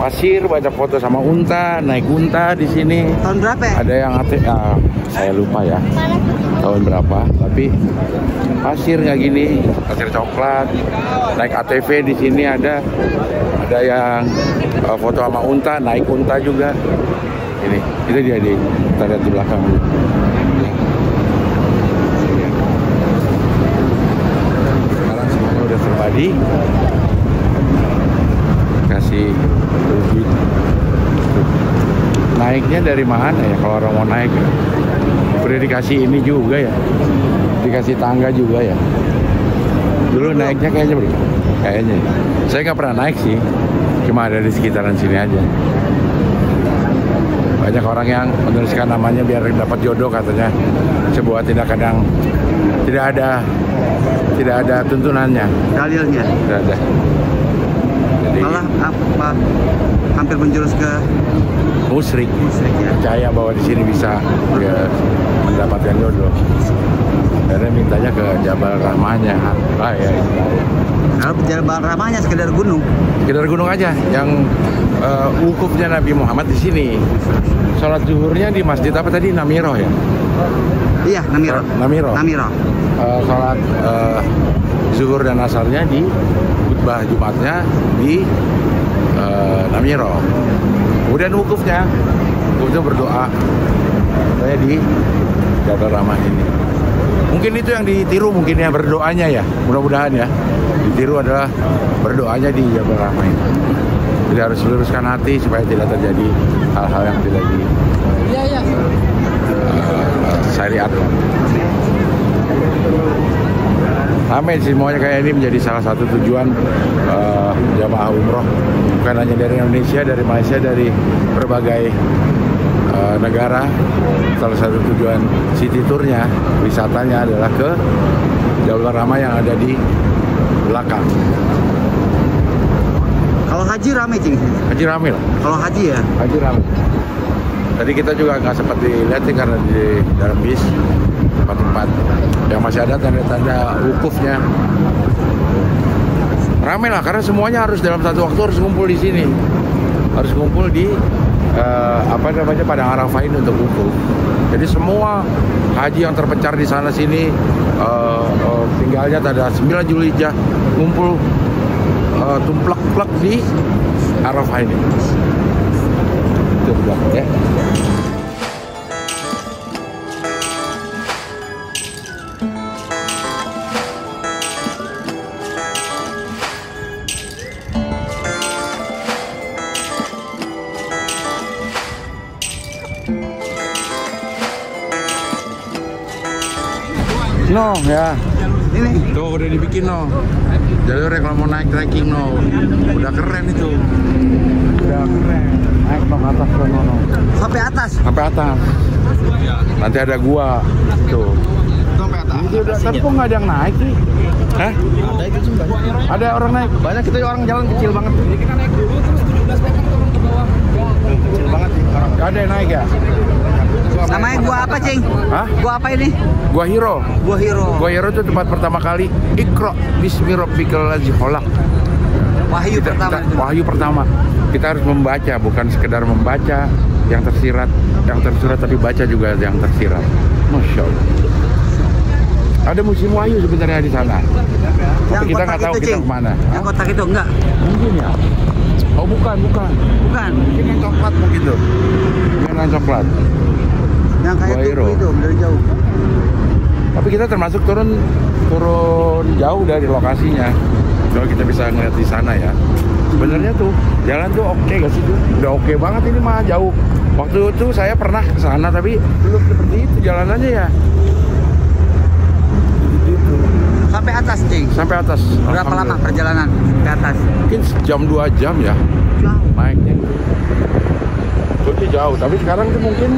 pasir, banyak foto sama unta, naik unta di sini. Tahun berapa ya? Ada yang saya lupa ya tahun berapa, tapi pasir nggak gini, pasir coklat, naik ATV di sini ada yang foto sama unta, naik unta juga. Ini itu dia di kita lihat di belakang. Sekarang semuanya udah terbadi, kasih duit. Naiknya dari mana ya kalau orang mau naik ya? Udah dikasih ini juga ya, dikasih tangga juga ya. Dulu naiknya kayaknya saya nggak pernah naik sih, cuma ada di sekitaran sini aja. Banyak orang yang menuliskan namanya biar dapat jodoh katanya. Sebuah tindakan yang tidak ada tuntunannya, Dalilnya. tidak ada. Jadi Malah apa? Hampir menjurus ke musrik ya. percaya bahwa di sini bisa mendapatkan jodoh. Karena mintanya ke Jabal Rahmahnya. Ya. Kalau Jabal Rahmahnya sekedar gunung. Sekedar gunung aja. Yang wukufnya Nabi Muhammad di sini. Sholat zuhurnya di masjid apa tadi? Namiro ya? Iya, Namiro. Namiro. Sholat zuhur dan asarnya di khutbah Jumatnya di Namiro. Kemudian wukufnya berdoa saya di Jabal Rahmah ini. Mungkin itu yang ditiru mungkin ya berdoanya ya. Mudah-mudahan ya. Ditiru adalah berdoanya di Jabal Rahmah ini. Jadi harus luruskan hati supaya tidak terjadi hal-hal yang tidak di syariat. Ramai semuanya kayak ini menjadi salah satu tujuan jamaah umroh, bukan hanya dari Indonesia, dari Malaysia, dari berbagai negara. Salah satu tujuan city tournya, wisatanya adalah ke Jabal Rahmah yang ada di belakang. Kalau haji rame, Cing. Haji rame lah. Kalau haji ya? Haji rame. Tadi kita juga nggak sempat dilihat karena di dalam bis tempat-tempat yang masih ada tanda-tanda wukufnya. Rame lah karena semuanya harus dalam satu waktu harus ngumpul di sini. Harus ngumpul di Padang Arafah ini untuk wukuf. Jadi semua haji yang terpencar di sana sini tinggalnya pada 9 Zulhijjah ngumpul tumplek-plek di Arafah ini. Itu udah ya. No ya. Ini. Tuh udah dibikin no. Jalurnya kalau mau naik trekking no. Udah keren itu. Udah keren. Naik no ke atas no. Sampai atas. Sampai atas. Nanti ada gua tuh. Sampai atas. Itu udah tapi kok nggak ada yang naik sih? Hah? Ada itu sih banyak. Ada orang naik. Banyak kita orang jalan kecil banget. Jadi kita naik dulu terus 17 meter turun ke bawah. Kecil banget sih orang. Gak ada yang naik ya? Namanya gua apa, Cing? Hah? Gua apa ini? Gua Hiro. Gua Hiro. Gua Hiro itu tempat pertama kali Iqra bismi rabbikal ladzi khalaq. Wahyu pertama. Wahyu pertama. Kita harus membaca, bukan sekedar membaca yang tersirat tapi baca juga yang tersirat. Masya Allah. Ada musim wahyu sebenarnya di sana. Tapi kita nggak tahu kita kemana. Yang kotak itu enggak? Mungkin ya. Oh bukan. Bukan. Mungkin yang coklat mungkin tuh. Yang coklat. Yang kayak Gua Hiro. tubuh itu dari jauh. Tapi kita termasuk turun jauh dari lokasinya. Kalau kita bisa ngeliat di sana ya. Sebenarnya tuh jalan tuh oke gak sih tuh? Udah oke banget ini mah jauh. Waktu itu saya pernah ke sana tapi belum seperti itu jalanannya ya. Gitu. Sampai atas, Cing. Sampai atas. Berapa lama perjalanan ke atas? Mungkin sejam 2 jam ya. Jauh. Naiknya. Itu jauh, tapi sekarang tuh mungkin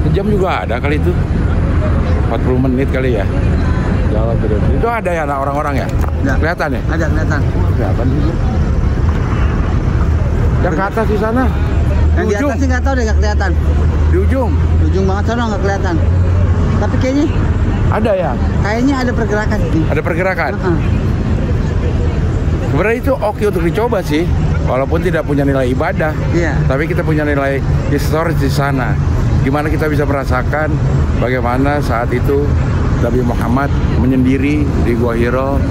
sejam juga ada kali itu. 40 menit kali ya. Jalan terus. Itu ada ya orang-orang ya? Ya. Kelihatan ya? Ada kelihatan. Kelihatan sih. Yang ke atas di sana. Yang di atas sih nggak tahu deh, nggak kelihatan. Di ujung. Di ujung banget sana nggak kelihatan. Tapi kayaknya Ada ya? Kayaknya ada pergerakan. Ada pergerakan. Heeh. Sebenarnya itu oke untuk dicoba sih. walaupun tidak punya nilai ibadah, tapi kita punya nilai historis di sana. Gimana kita bisa merasakan bagaimana saat itu Nabi Muhammad menyendiri di Gua Hiro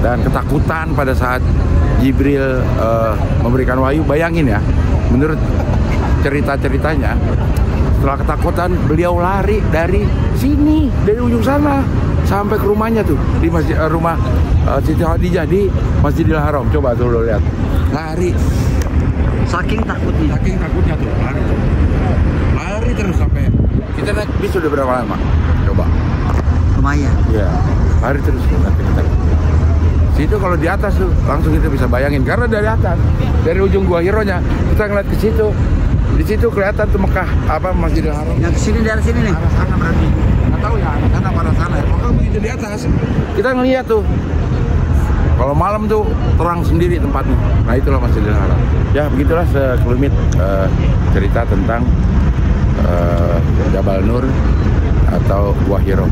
dan ketakutan pada saat Jibril memberikan wahyu. Bayangin ya, menurut cerita-ceritanya, setelah ketakutan beliau lari dari sini, dari ujung sana sampai ke rumahnya tuh di masjid rumah Siti Khadijah di Masjidil Haram. Coba tuh lo lihat, lari Saking takutnya tuh, lari terus sampai kita naik bis sudah berapa lama? Coba. lumayan. Ya, lari terus nanti kita. Situ kalau di atas tuh langsung kita bisa bayangin karena dari atas, dari ujung Gua Hiro-nya kita ngeliat ke situ. Di situ kelihatan tuh Mekah Masjidil Haram. Yang kesini dari sini nih. Arah sana berarti. Nggak tahu ya, sana arah sana ya. Pokoknya begitu di atas kita ngeliat tuh. Kalau malam tuh terang sendiri tempatnya. Nah itulah Masjidil Haram. Ya begitulah sekelumit cerita tentang Jabal Nur atau Gua Hiro.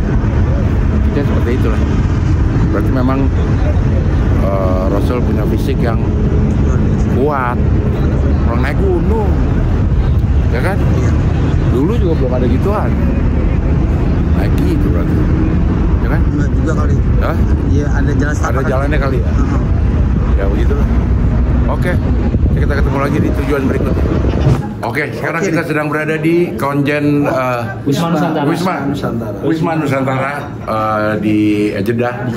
Ya seperti itulah. Berarti memang Rasul punya fisik yang kuat. Orang naik gunung, ya kan? Dulu juga belum ada gituan. Naik gitu berarti, ya kan? Enggak juga kali. Hah? Iya, ada jalan Ada jalannya kali ya? Ya begitulah. Oke, kita ketemu lagi di tujuan berikutnya. Oke, sekarang kita sedang berada di Konjen Wisma Nusantara di Jeddah.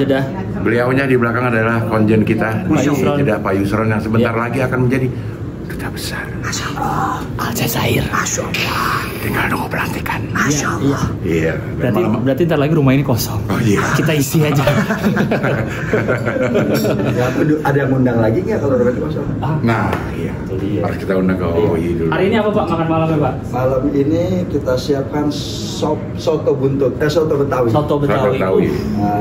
Beliaunya di belakang adalah konjen kita di Jeddah, Pak Yusron, yang sebentar lagi akan menjadi duta besar. Aljazair. Tinggal nunggu pelantikan. Iya. Iya. Berarti ntar lagi rumah ini kosong. Oh iya. Kita isi aja. Ada yang undang lagi nggak kalau rumah kosong? Nah, iya. Harus kita undang ke OI dulu. Hari ini apa Pak makan malamnya Pak? Malam ini kita siapkan soto buntut, soto Betawi. Soto Betawi.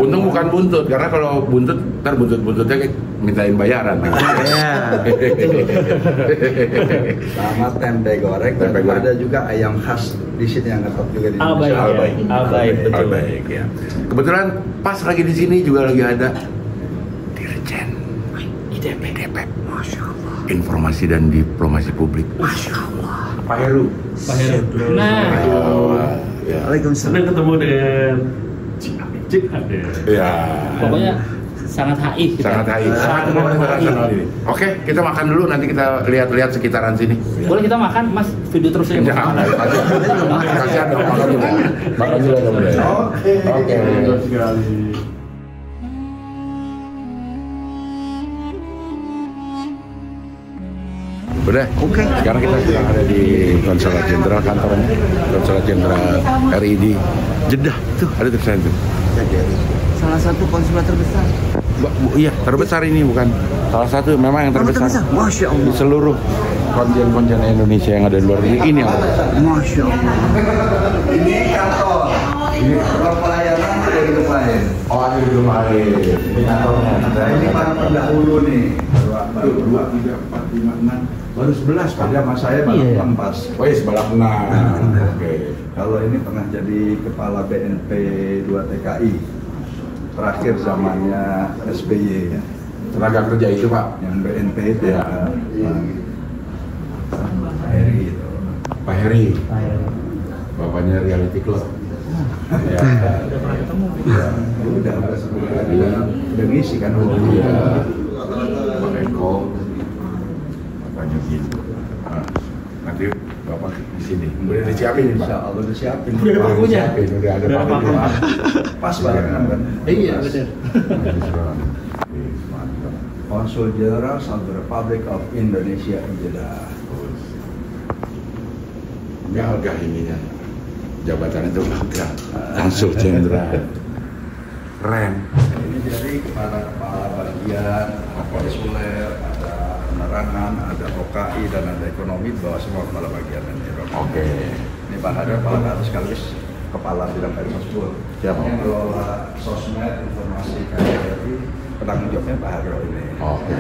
Untung bukan buntut, karena kalau buntut ntar buntutnya mintain bayaran. Sama tempe goreng. Ada juga ayam khas di sini yang ngetop juga di Indonesia. Albaik ya. Kebetulan pas lagi di sini juga lagi ada Dirjen IDP. Masya Allah. Informasi dan Diplomasi Publik. Masya Allah. Pak Heru. Nah. Ya. Waalaikumsalam. Senang ketemu dengan Cik Ade. Ya. Pokoknya sangat HI kita. Sangat HI. Oke, kita makan dulu, nanti kita lihat-lihat sekitaran sini. Boleh kita makan, Mas? Video terus ya. Kasihan dong, makan juga. Makan juga dong. Oke. Udah. Oke. Sekarang kita sedang ada di Konsulat Jenderal, kantornya Konsulat Jenderal RI di Jeddah. Tuh, ada tulisannya tuh. Salah satu konsulat terbesar. Iya, terbesar ini bukan salah satu, memang yang terbesar. Masya Allah. Di seluruh konjen-konjen Indonesia yang ada di luar negeri ini yang terbesar. Masya Allah. Ini kantor. Ini ruang pelayanan ada di gedung lain. Oh, ada di gedung lain. Ini kantornya. Nah, ini para pendahulu nih. 2, 3, 4, 5, 6. Baru 11 Pak. Ada mas saya balap pas. Oh iya, sebelah 6. Oke. Kalau ini pernah jadi kepala BNP 2 TKI. Terakhir zamannya SBY ya. Tenaga kerja itu Pak. Yang BNP itu Ya. Pak Heri itu. Pak Heri. Bapaknya Reality Club. Ya. Udah ngisi kan. Iya. Pak Eko. Bapaknya gitu. Nanti Bapak di sini. Udah disiapin nih Pak. Insya Allah udah siapin. Udah ada Pak. Pas banget kan? Iya, benar. Konsul Jenderal Saudi Republic of Indonesia in Jeddah. Ini harga ininya. Jabatan itu harga. Konsul Jenderal. Keren. Ini jadi kepala bagian konsuler, ada penerangan, ada OKI dan ada ekonomi, bahwa semua kepala bagian dan Oke. Ini Pak Hadi, Pak Hadi sekaligus kepala bidang Permosbul. Siapa? Yang kelola sosmed, informasi KRI, penanggung jawabnya Pak Hadi ini. Oke.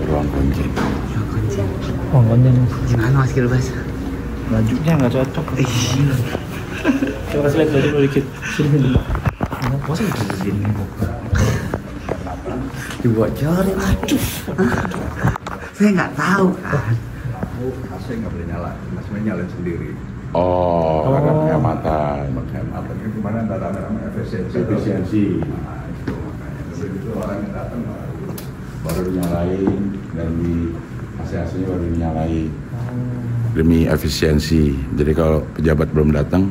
Ruang konjen. Gimana Mas Gilbas? Bajunya nggak cocok. Coba kasih lihat baju dulu dikit. Sini. Masa di sini? Dibocorin, aduh. Saya nggak tahu kan. AC nggak boleh nyala, AC nyalain sendiri. Oh, karena penghematan. Penghematan itu gimana dalam efisiensi. Nah, itu makanya. Begitu orang yang datang Baru dinyalain dan di AC-nya baru dinyalain. Demi efisiensi. Jadi kalau pejabat belum datang,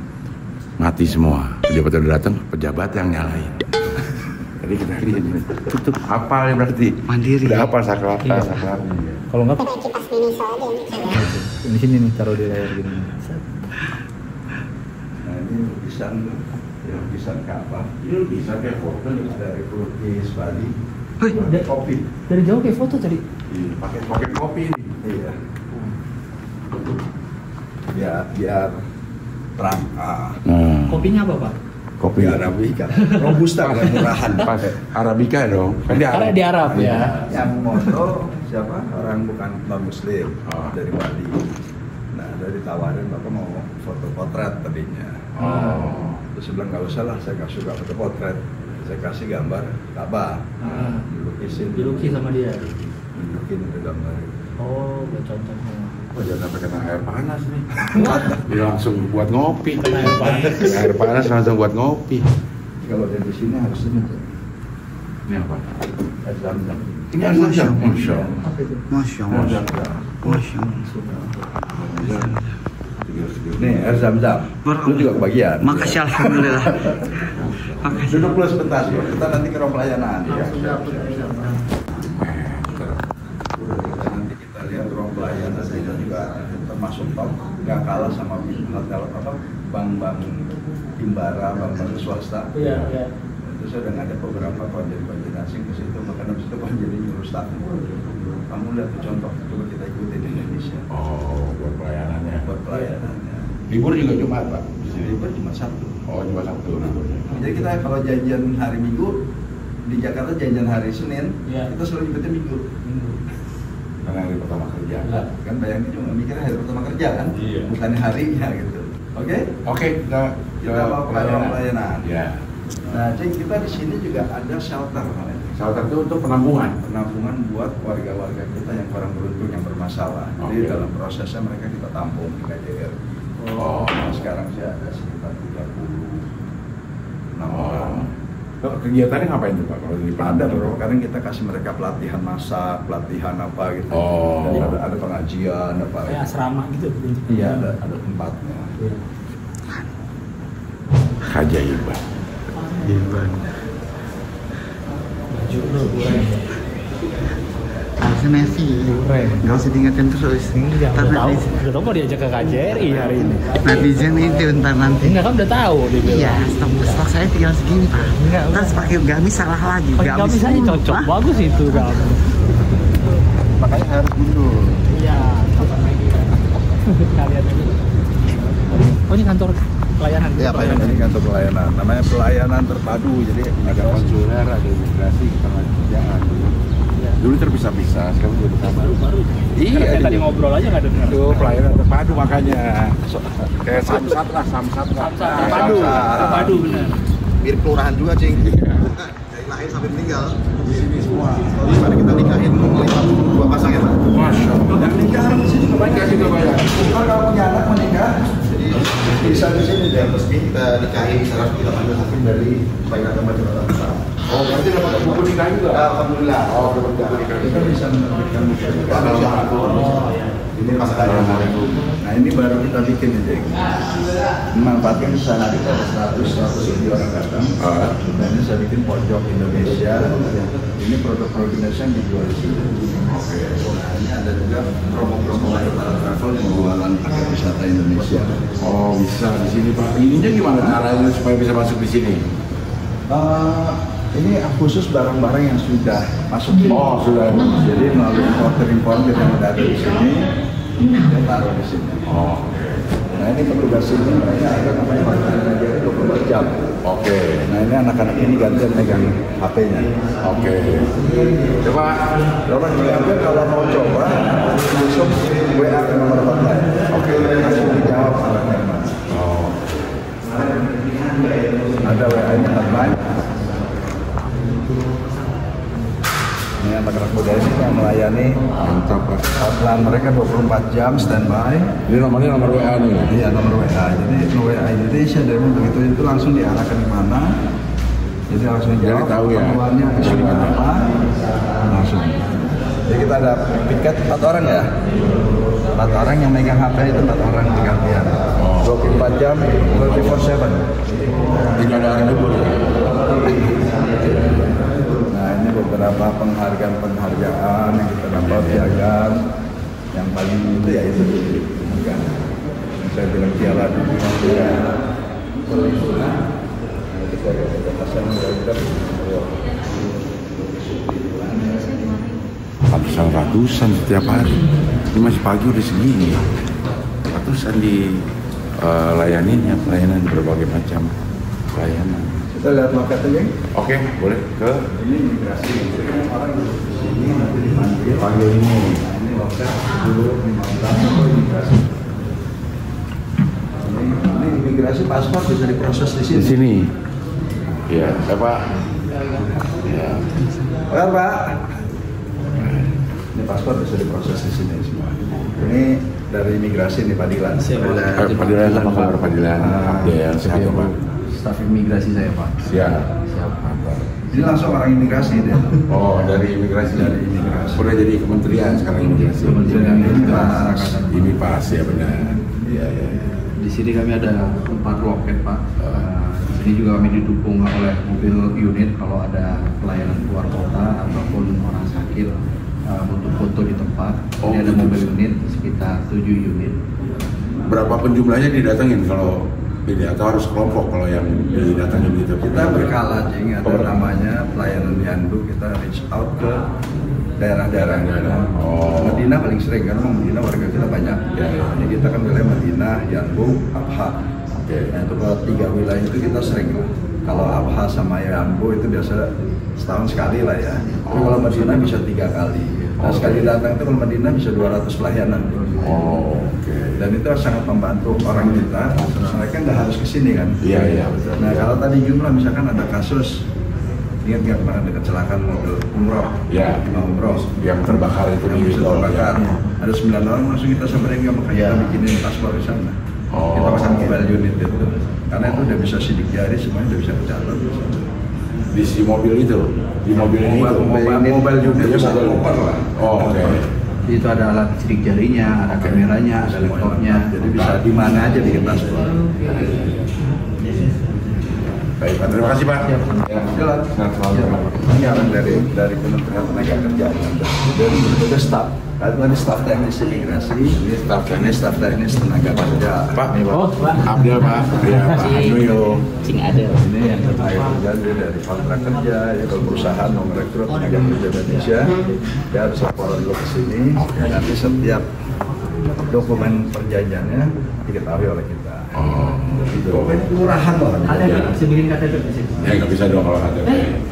mati semua. Pejabat udah datang, pejabat yang nyalain. Jadi kita lihat ini. Tutup hafal ya berarti. Mandiri. Udah hafal saklarnya. Kalau nggak di sini nih, taruh di layar gini. Nah ini lukisan Ka'bah. Ini bisa kayak foto Dari pelukis Bali. Kopi. Dari jauh kayak foto tadi. Pakai kopi ini. Iya. Biar terang. Kopinya apa, Pak? Kopi Arabica. Robusta kan murahan. Pas Arabica dong. Kan di Arab. Karena di Arab ya. Yang moto siapa? Orang bukan non-muslim dari Bali. Nah, dari tawarin Bapak mau foto potret tadinya. Terus saya bilang nggak usah lah, saya nggak suka foto potret. Saya kasih gambar Ka'bah. Dilukis sama dia. Bikin itu gambar. Oh, buat contoh. Oh, jangan sampai kena air panas nih. Dia langsung buat ngopi. Kena air panas. Kena air panas langsung buat ngopi. Kalau dari sini harus ini. Ini apa? Air Zam-Zam. Ini air Zam-Zam. Masya Allah. Masya Air Allah. Zam-Zam. Masya Allah. Nih air Zam-Zam. Itu juga kebagian. Makasih alhamdulillah. Makasih. Duduk dulu sebentar, kita nanti ke ruang pelayanan. Ya. Nanti kita lihat ruang pelayanan itu juga termasuk top, nggak kalah sama hotel apa bank-bank Himbara, bank-bank swasta. Iya, iya. Itu saya udah ada beberapa konjen asing ke situ, maka dari situ konjen nyuruh staff. Kamu lihat tuh contoh, coba kita ikutin di Indonesia. Oh, buat pelayanannya. Buat pelayanannya. Libur juga Jumat, Pak. Di sini. Libur cuma Sabtu. Oh, cuma Sabtu liburnya. Jadi kita kalau janjian hari Minggu di Jakarta janjian hari Senin, Iya. kita selalu nyebutnya Minggu. Karena hari pertama kerja. Kan bayangin cuma mikirnya hari pertama kerja kan, Iya. bukan harinya gitu. Oke? Oke, kita Mau ke ruang pelayanan. Ya. Nah, jadi kita di sini juga ada shelter namanya. Shelter itu untuk penampungan. Penampungan buat warga-warga kita yang kurang beruntung yang bermasalah. Jadi Oke. dalam prosesnya mereka kita tampung di KJR. Oh. Nah, sekarang sih ada sekitar 36 orang. Kegiatannya ngapain tuh Pak? Kalau di Ada bro, kadang kita kasih mereka pelatihan masak, pelatihan apa gitu. Oh. Dan ada pengajian apa. Kayak asrama gitu. Iya, ada tempatnya. Keajaiban. Baju lu kurang. Harusnya Messi. Gak usah diingetin terus. Enggak, Ntar udah tahu. netizen- Udah tahu mau diajak ke KJRI hari ini. Netizen itu ntar nanti. Enggak kan udah tahu dia bilang. Iya, stok saya tinggal segini Pak. Enggak, Ntar pakai gamis salah lagi. Pakai gamis aja dulu. cocok. Hah? Bagus itu gamis. Makanya harus mundur. Iya, kapan lagi. Kalian aja. Oh, ini kantor pelayanan. Ya, pelayanan ini kantor pelayanan. Namanya pelayanan terpadu. Jadi Ada konsuler, ada imigrasi, ketenaga kerjaan. Dulu terpisah-pisah, sekarang jadi bersama. Baru. Iya, Saya tadi iya. ngobrol aja nggak dengar. Itu pelayanan terpadu makanya. Kayak samsat lah, samsat lah. Terpadu, terpadu benar. Mirip kelurahan juga, Cing. Dari lahir sampai meninggal. Di sini semua. Di mana kita nikahin melihat dua pasang ya, Pak? Masya Allah. dan nikah di sini Nikah juga banyak. Kalau punya anak menikah, Jadi bisa di sini yang resmi kita nikahin secara kita panggil hakim dari baik agama Jakarta Pusat. Oh, berarti dapat buku nikah juga? Alhamdulillah. Oh, dapat buku nikah kita juga. bisa menerbitkan buku nikah. Ini pasangan yang lain. Nah ini baru kita bikin aja. Memanfaatkan usaha kita ada 100 lebih orang datang. Dan ini saya bikin pojok Indonesia. Ini produk-produk Indonesia yang dijual di sini. Oke. Nah ini ada juga promo-promo travel yang jualan paket wisata Indonesia. Oh, bisa di sini Pak. Ininya gimana caranya supaya bisa masuk di sini? Ini khusus barang-barang yang sudah masuk. Oh, sudah. Jadi melalui importer yang udah ada di sini, kita taruh di sini. Oh, Nah ini petugas ini mereka ada namanya Najari 24 jam. oke. Nah ini anak-anak ini gantian megang HP-nya. Oke. Coba. Coba juga kalau mau coba langsung WA ke nomor hotline. Oke, langsung dijawab anaknya mana. Oh. Ada WA-nya hotline. akomodasi yang melayani. Mantap Pak. Hotline mereka 24 jam standby. Ini nomornya nomor WA nih. Iya, nomor WA. Jadi WA Indonesia, dan begitu itu langsung diarahkan ke mana. Jadi langsung Jadi jawab tahu ya. keperluannya, isunya apa, langsung. Jadi kita ada piket 4 orang ya. 4 orang yang megang HP itu 4 orang gantian. 24 jam, 24/7. Tidak ada orang dulu. Nah, ini beberapa penghargaan yang kita dapat piagam. Yang paling itu ya itu bukan. Saya bilang piala dunia. Ratusan setiap hari. Ini masih pagi udah segini. Ratusan di layaninya, pelayanan berbagai macam pelayanan. Kita lihat marketnya. Oke, boleh ke Ini imigrasi. Orang di sini nanti dipanggil. pagi ini. Ini loket dulu 15 imigrasi. Ini imigrasi paspor bisa diproses di sini. Di sini. Ya, Pak. Ya. Oke, Pak. Ini paspor bisa diproses di sini semua. Ini dari imigrasi nih Pak Dilan. Padilan, apa kabar Padilan? Ya, sehat ya, Pak. Staf imigrasi saya Pak. Siap. Mantap. Ini langsung orang imigrasi dia. Oh, dari imigrasi. Dari imigrasi. Udah jadi kementerian sekarang imigrasi. Kementerian ini Pak. Ini pas ya benar. Iya, iya. Di sini kami ada 4 loket Pak. Di sini juga kami didukung oleh mobil unit kalau ada pelayanan keluar kota ataupun orang sakit untuk foto di tempat. Oh, Ini ada gitu. mobil unit sekitar 7 unit. Berapa penjumlahnya didatengin kalau ini atau harus kelompok kalau yang didatengin gitu? Kita berkala, Jing. Ada namanya pelayanan di Handuk. Kita reach out ke daerah-daerah. Oh. Madinah paling sering karena Madinah warga kita banyak. Ya, ya. Jadi kita kan wilayah Madinah, Yanbu, Abha. Oke. Nah itu kalau 3 wilayah itu kita sering lah. Kalau Abha sama Yanbu itu biasa setahun sekali lah ya. Tapi kalau Madinah bisa 3 kali. Nah sekali datang itu kalau Madinah bisa 200 pelayanan. Oh, oke. Dan itu sangat membantu orang kita. Terus mereka nggak harus kesini kan. Iya, iya, betul. Nah kalau tadi jumlah misalkan ada kasus, ingat nggak kemarin ada kecelakaan mobil umroh, Ya. umroh Yang terbakar itu yang bisa terbakar. Ada 9 orang langsung kita samperin, nggak makanya kita bikinin paspor di sana. Oh. Kita pasang mobile unit itu, karena itu udah bisa sidik jari, semuanya udah bisa kecatat. Di si mobil itu, di mobil ini itu. Mobile unit Iya, itu satu mobil. koper lah. Oh, oke. Itu ada alat sidik jarinya, ada kameranya, ada laptopnya. Jadi bisa di mana aja bikin paspor. Baik, Pak. Terima kasih, Pak. Ya. Jalan. Sehat selalu, Pak. Ini orang dari Kementerian Tenaga Kerja, dari berbagai staf. Tadi staf teknis imigrasi, Ini staf ini staf teknis tenaga kerja. Pak. Abdel, Pak. Ya, Pak Handoyo. Ini yang tenaga kerja dari kontrak kerja, ya kalau perusahaan mau merekrut tenaga kerja Indonesia, dia harus laporan dulu ke sini. Nanti setiap dokumen perjanjiannya diketahui oleh kita. Oh, Dokumen kelurahan loh. Bisa bikin KTP di sini. ya nggak bisa dong kalau ada.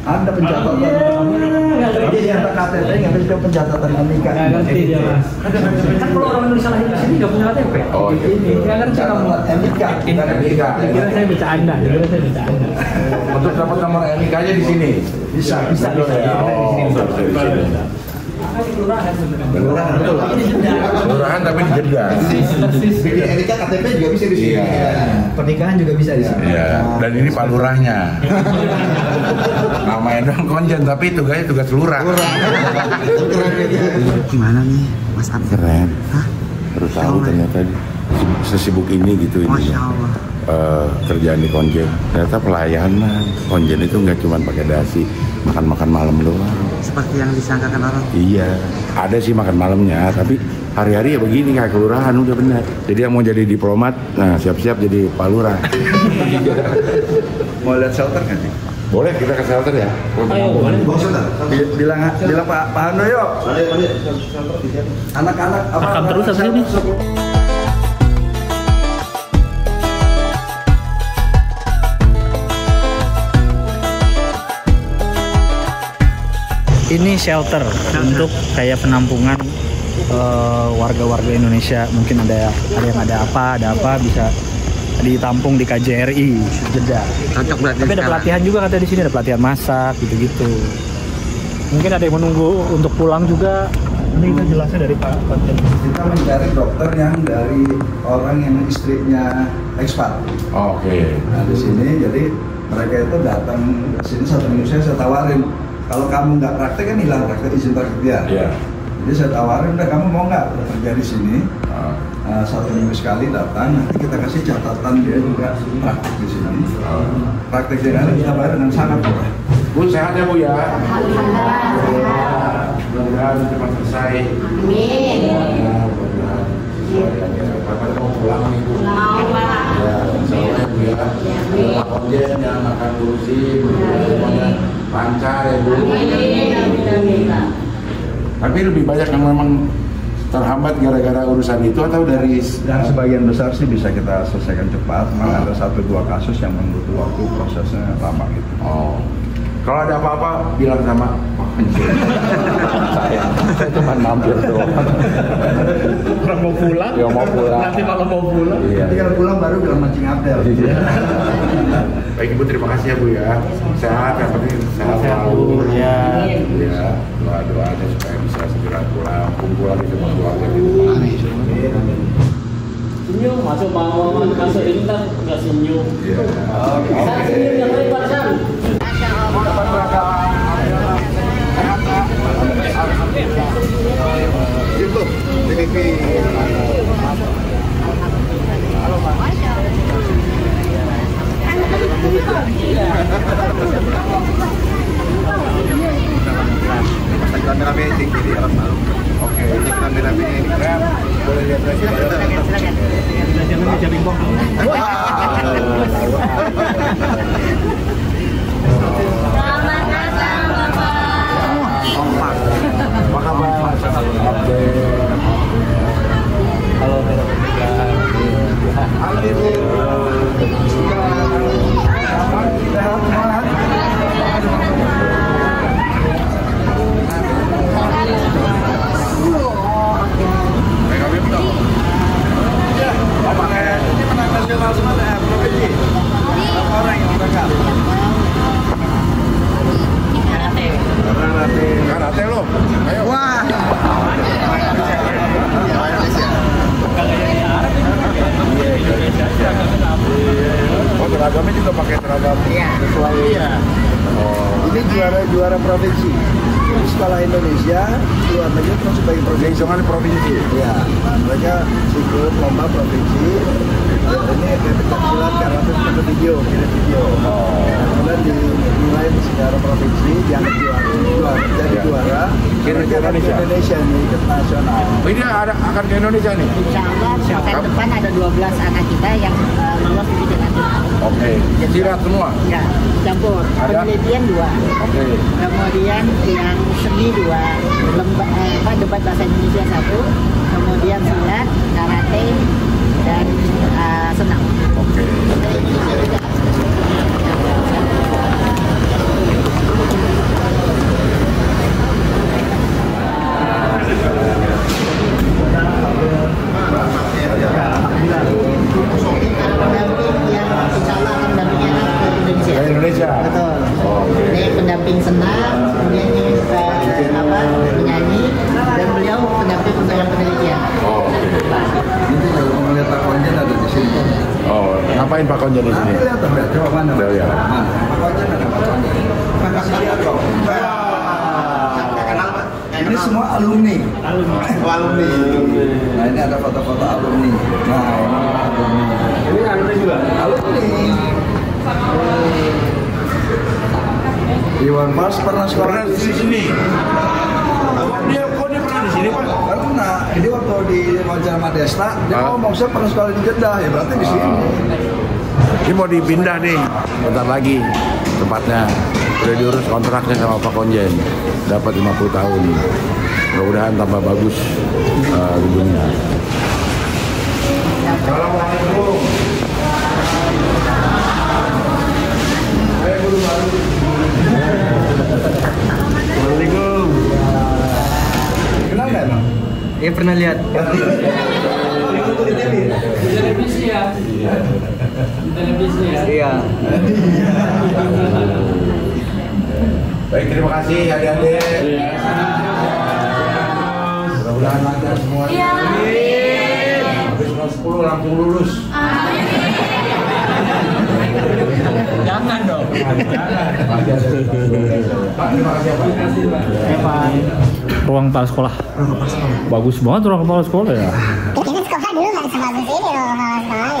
Ada pencatatan. Tapi yang KTP nggak bisa pencatatan nikah. Nggak ngerti dia Mas. Kan kalau orang Indonesia lahir di sini nggak punya KTP. Oh, iya. Nggak ngerti kamu. Nikah. Kira saya bercanda. Untuk dapat nomor NIK-nya di sini. Bisa. Oh, bisa di sini. Kelurahan sebenarnya. Kelurahan betul. Kelurahan tapi di Jeddah. Bikin NIK KTP juga bisa di sini. Iya. Pernikahan juga bisa di sini. Iya. Dan ini Pak Lurahnya. Namanya dong konjen tapi tugasnya tugas lurah. Gimana nih Mas Abdul? Keren. Baru tahu ternyata sesibuk ini gitu ini. Masya Allah. Kerjaan di konjen. Ternyata pelayanan konjen itu nggak cuma pakai dasi, makan malam doang. Seperti yang disangkakan orang. Iya, ada sih makan malamnya, tapi hari-hari ya begini kayak kelurahan udah benar. Jadi yang mau jadi diplomat, nah siap-siap jadi Pak Lurah. Mau lihat shelter kan? Boleh kita ke shelter ya? Ayo, boleh. Bilang Pak Handoyo. Anak-anak apa? Rekam terus hasilnya nih. Ini shelter untuk kayak penampungan warga-warga Indonesia. Mungkin ada yang ada apa bisa ditampung di KJRI Jeddah. Cocok berarti. Tapi ada sekarang. pelatihan juga katanya di sini, ada pelatihan masak gitu-gitu. Mungkin ada yang menunggu untuk pulang juga. Ini kita jelasnya dari Pak Konjen. Kita mencari dokter yang dari orang yang istrinya ekspat. Oke. Nah di sini jadi mereka itu datang ke sini 1 minggu saya tawarin, kalau kamu nggak praktek kan hilang praktek izin praktek dia. Iya. Jadi saya tawarin, udah kamu mau nggak kerja di sini? 1 minggu sekali datang, nanti kita kasih catatan dia juga praktek di sini. Praktek dia nanti kita bayar dengan sangat murah. Bu sehat ya Bu ya. Mudah-mudahan cepat selesai. Amin. Kapan mau pulang nih Bu? Ya, insya Allah ya Bu ya. Pak Konjen yang akan ngurusin, semuanya lancar ya Bu. Tapi lebih banyak yang memang terhambat gara-gara urusan itu atau dari Yang sebagian besar sih bisa kita selesaikan cepat, memang ada 1-2 kasus yang membutuhkan waktu, prosesnya lama gitu. Oh. Kalau ada apa-apa bilang sama Pak Konjen. saya cuma mampir doang. Orang mau pulang? Ya mau pulang. Nanti kalau mau pulang. Iya. Tinggal pulang baru bilang mancing Abdel. Baik Ibu, terima kasih ya Bu ya. Sehat, yang penting sehat Sehat, selalu. Bu. Ya. Ya, doa-doanya supaya bisa segera pulang, kumpul lagi sama keluarga di rumah. Senyum, masuk ini kan nggak senyum. Iya. Saya senyum yang lebar kan. YouTube, TVP. Pasang kamera cek jadi orang tahu. Oke, cek kamera ini keren. Boleh lihat lagi. Jangan jadi bom. Selamat datang Bapak. Apa kabar? Update. Halo, Halo Ibu. Ini menang nasional semua provinsi. Berapa orang yang berangkat? Karate lo. Ayo. Wah. Oh, seragamnya juga pakai seragam. Sesuai. Iya. Ini juara provinsi. Ini sekolah Indonesia, luar negeri terus sebagai provinsi. Hitungan provinsi. Ya, mereka ikut lomba provinsi. Ini kebetulan karena itu pakai video, kirim video. Kemudian dinilai secara provinsi, dianggap juara, jadi juara. Kirim ke Indonesia. Indonesia nih, ke nasional. Oh, ini akan ke Indonesia nih. Insya Allah pekan depan ada 12 anak kita yang lolos di tingkat nasional. Oke. Silat semua. Ya, campur. Ada? Penelitian 2. Oke. Kemudian yang seni 2, debat bahasa Indonesia 1, kemudian silat, karate, dan senam. Oke. Ke Indonesia. Betul. Oke. Ini pendamping senam, kemudian ini penyanyi, dan beliau pendamping untuk yang penelitian. Oke. Ini kalau mau lihat Pak Konjen ada di sini. Oh, ngapain Pak Konjen di sini? Lihat, coba mana? Udah, ya. Mana? Pak Konjen ada Pak Konjen. Makasih lihat kok. Ini semua alumni. Alumni. Nah ini ada foto-foto alumni. Nah ini alumni. Ini alumni juga. Alumni. Iwan Fals pernah sekolah di sini. Kok dia pernah di sini Pak? Karena ini waktu di wawancara Madesta dia ngomong saya pernah sekolah di Jeddah, ya berarti di sini. Ini mau dipindah nih, bentar lagi tempatnya. Udah diurus kontraknya sama Pak Konjen, dapat 50 tahun. Mudah-mudahan tambah bagus gedungnya. Assalamualaikum. Assalamualaikum. Kenal nggak emang? Ya pernah lihat. Televisi ya. Televisi ya. Iya. Baik, terima kasih adik-adik. Mudah-mudahan lancar semua. Habis kelas 10 langsung lulus. Jangan dong. Pak, terima kasih Pak. Ruang kepala sekolah. Bagus banget ruang kepala sekolah ya. Ini sekolah dulu nggak sebagus ini loh kalau sekolah.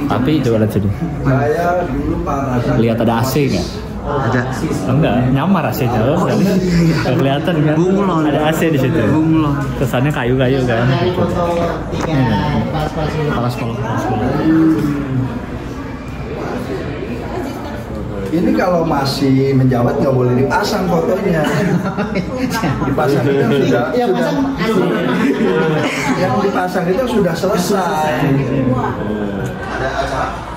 Tapi coba lihat sini. Saya dulu parah. Lihat ada AC nggak? Ada. Enggak, nyamar AC-nya loh. Nggak kelihatan kan? Bunglon. Ada AC di situ. Bunglon. Kesannya kayu-kayu kan. Dari foto 3 kepala sekolah. Kepala sekolah. Ini kalau masih menjabat nggak boleh dipasang fotonya. Dipasang itu sudah yang dipasang itu sudah selesai.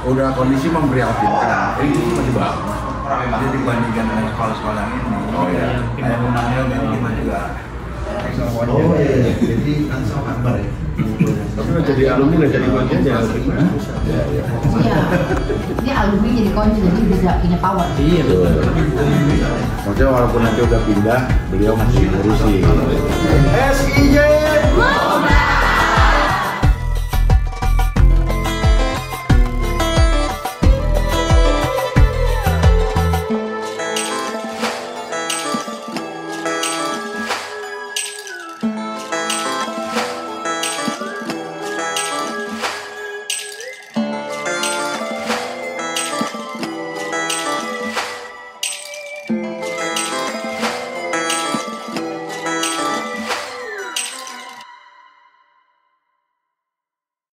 Udah kondisi memprihatinkan. Ini masih bagus. Jadi dibandingkan dengan sekolah-sekolah ini. Oh ya. Kayak menangnya dan kita juga. Oh iya, jadi langsung kabar ya. Tapi nggak jadi alumni nggak jadi kunci aja. Iya. Ini alumni jadi kunci jadi bisa punya power. Iya betul. Maksudnya walaupun nanti udah pindah, beliau masih ngurusin. SIJ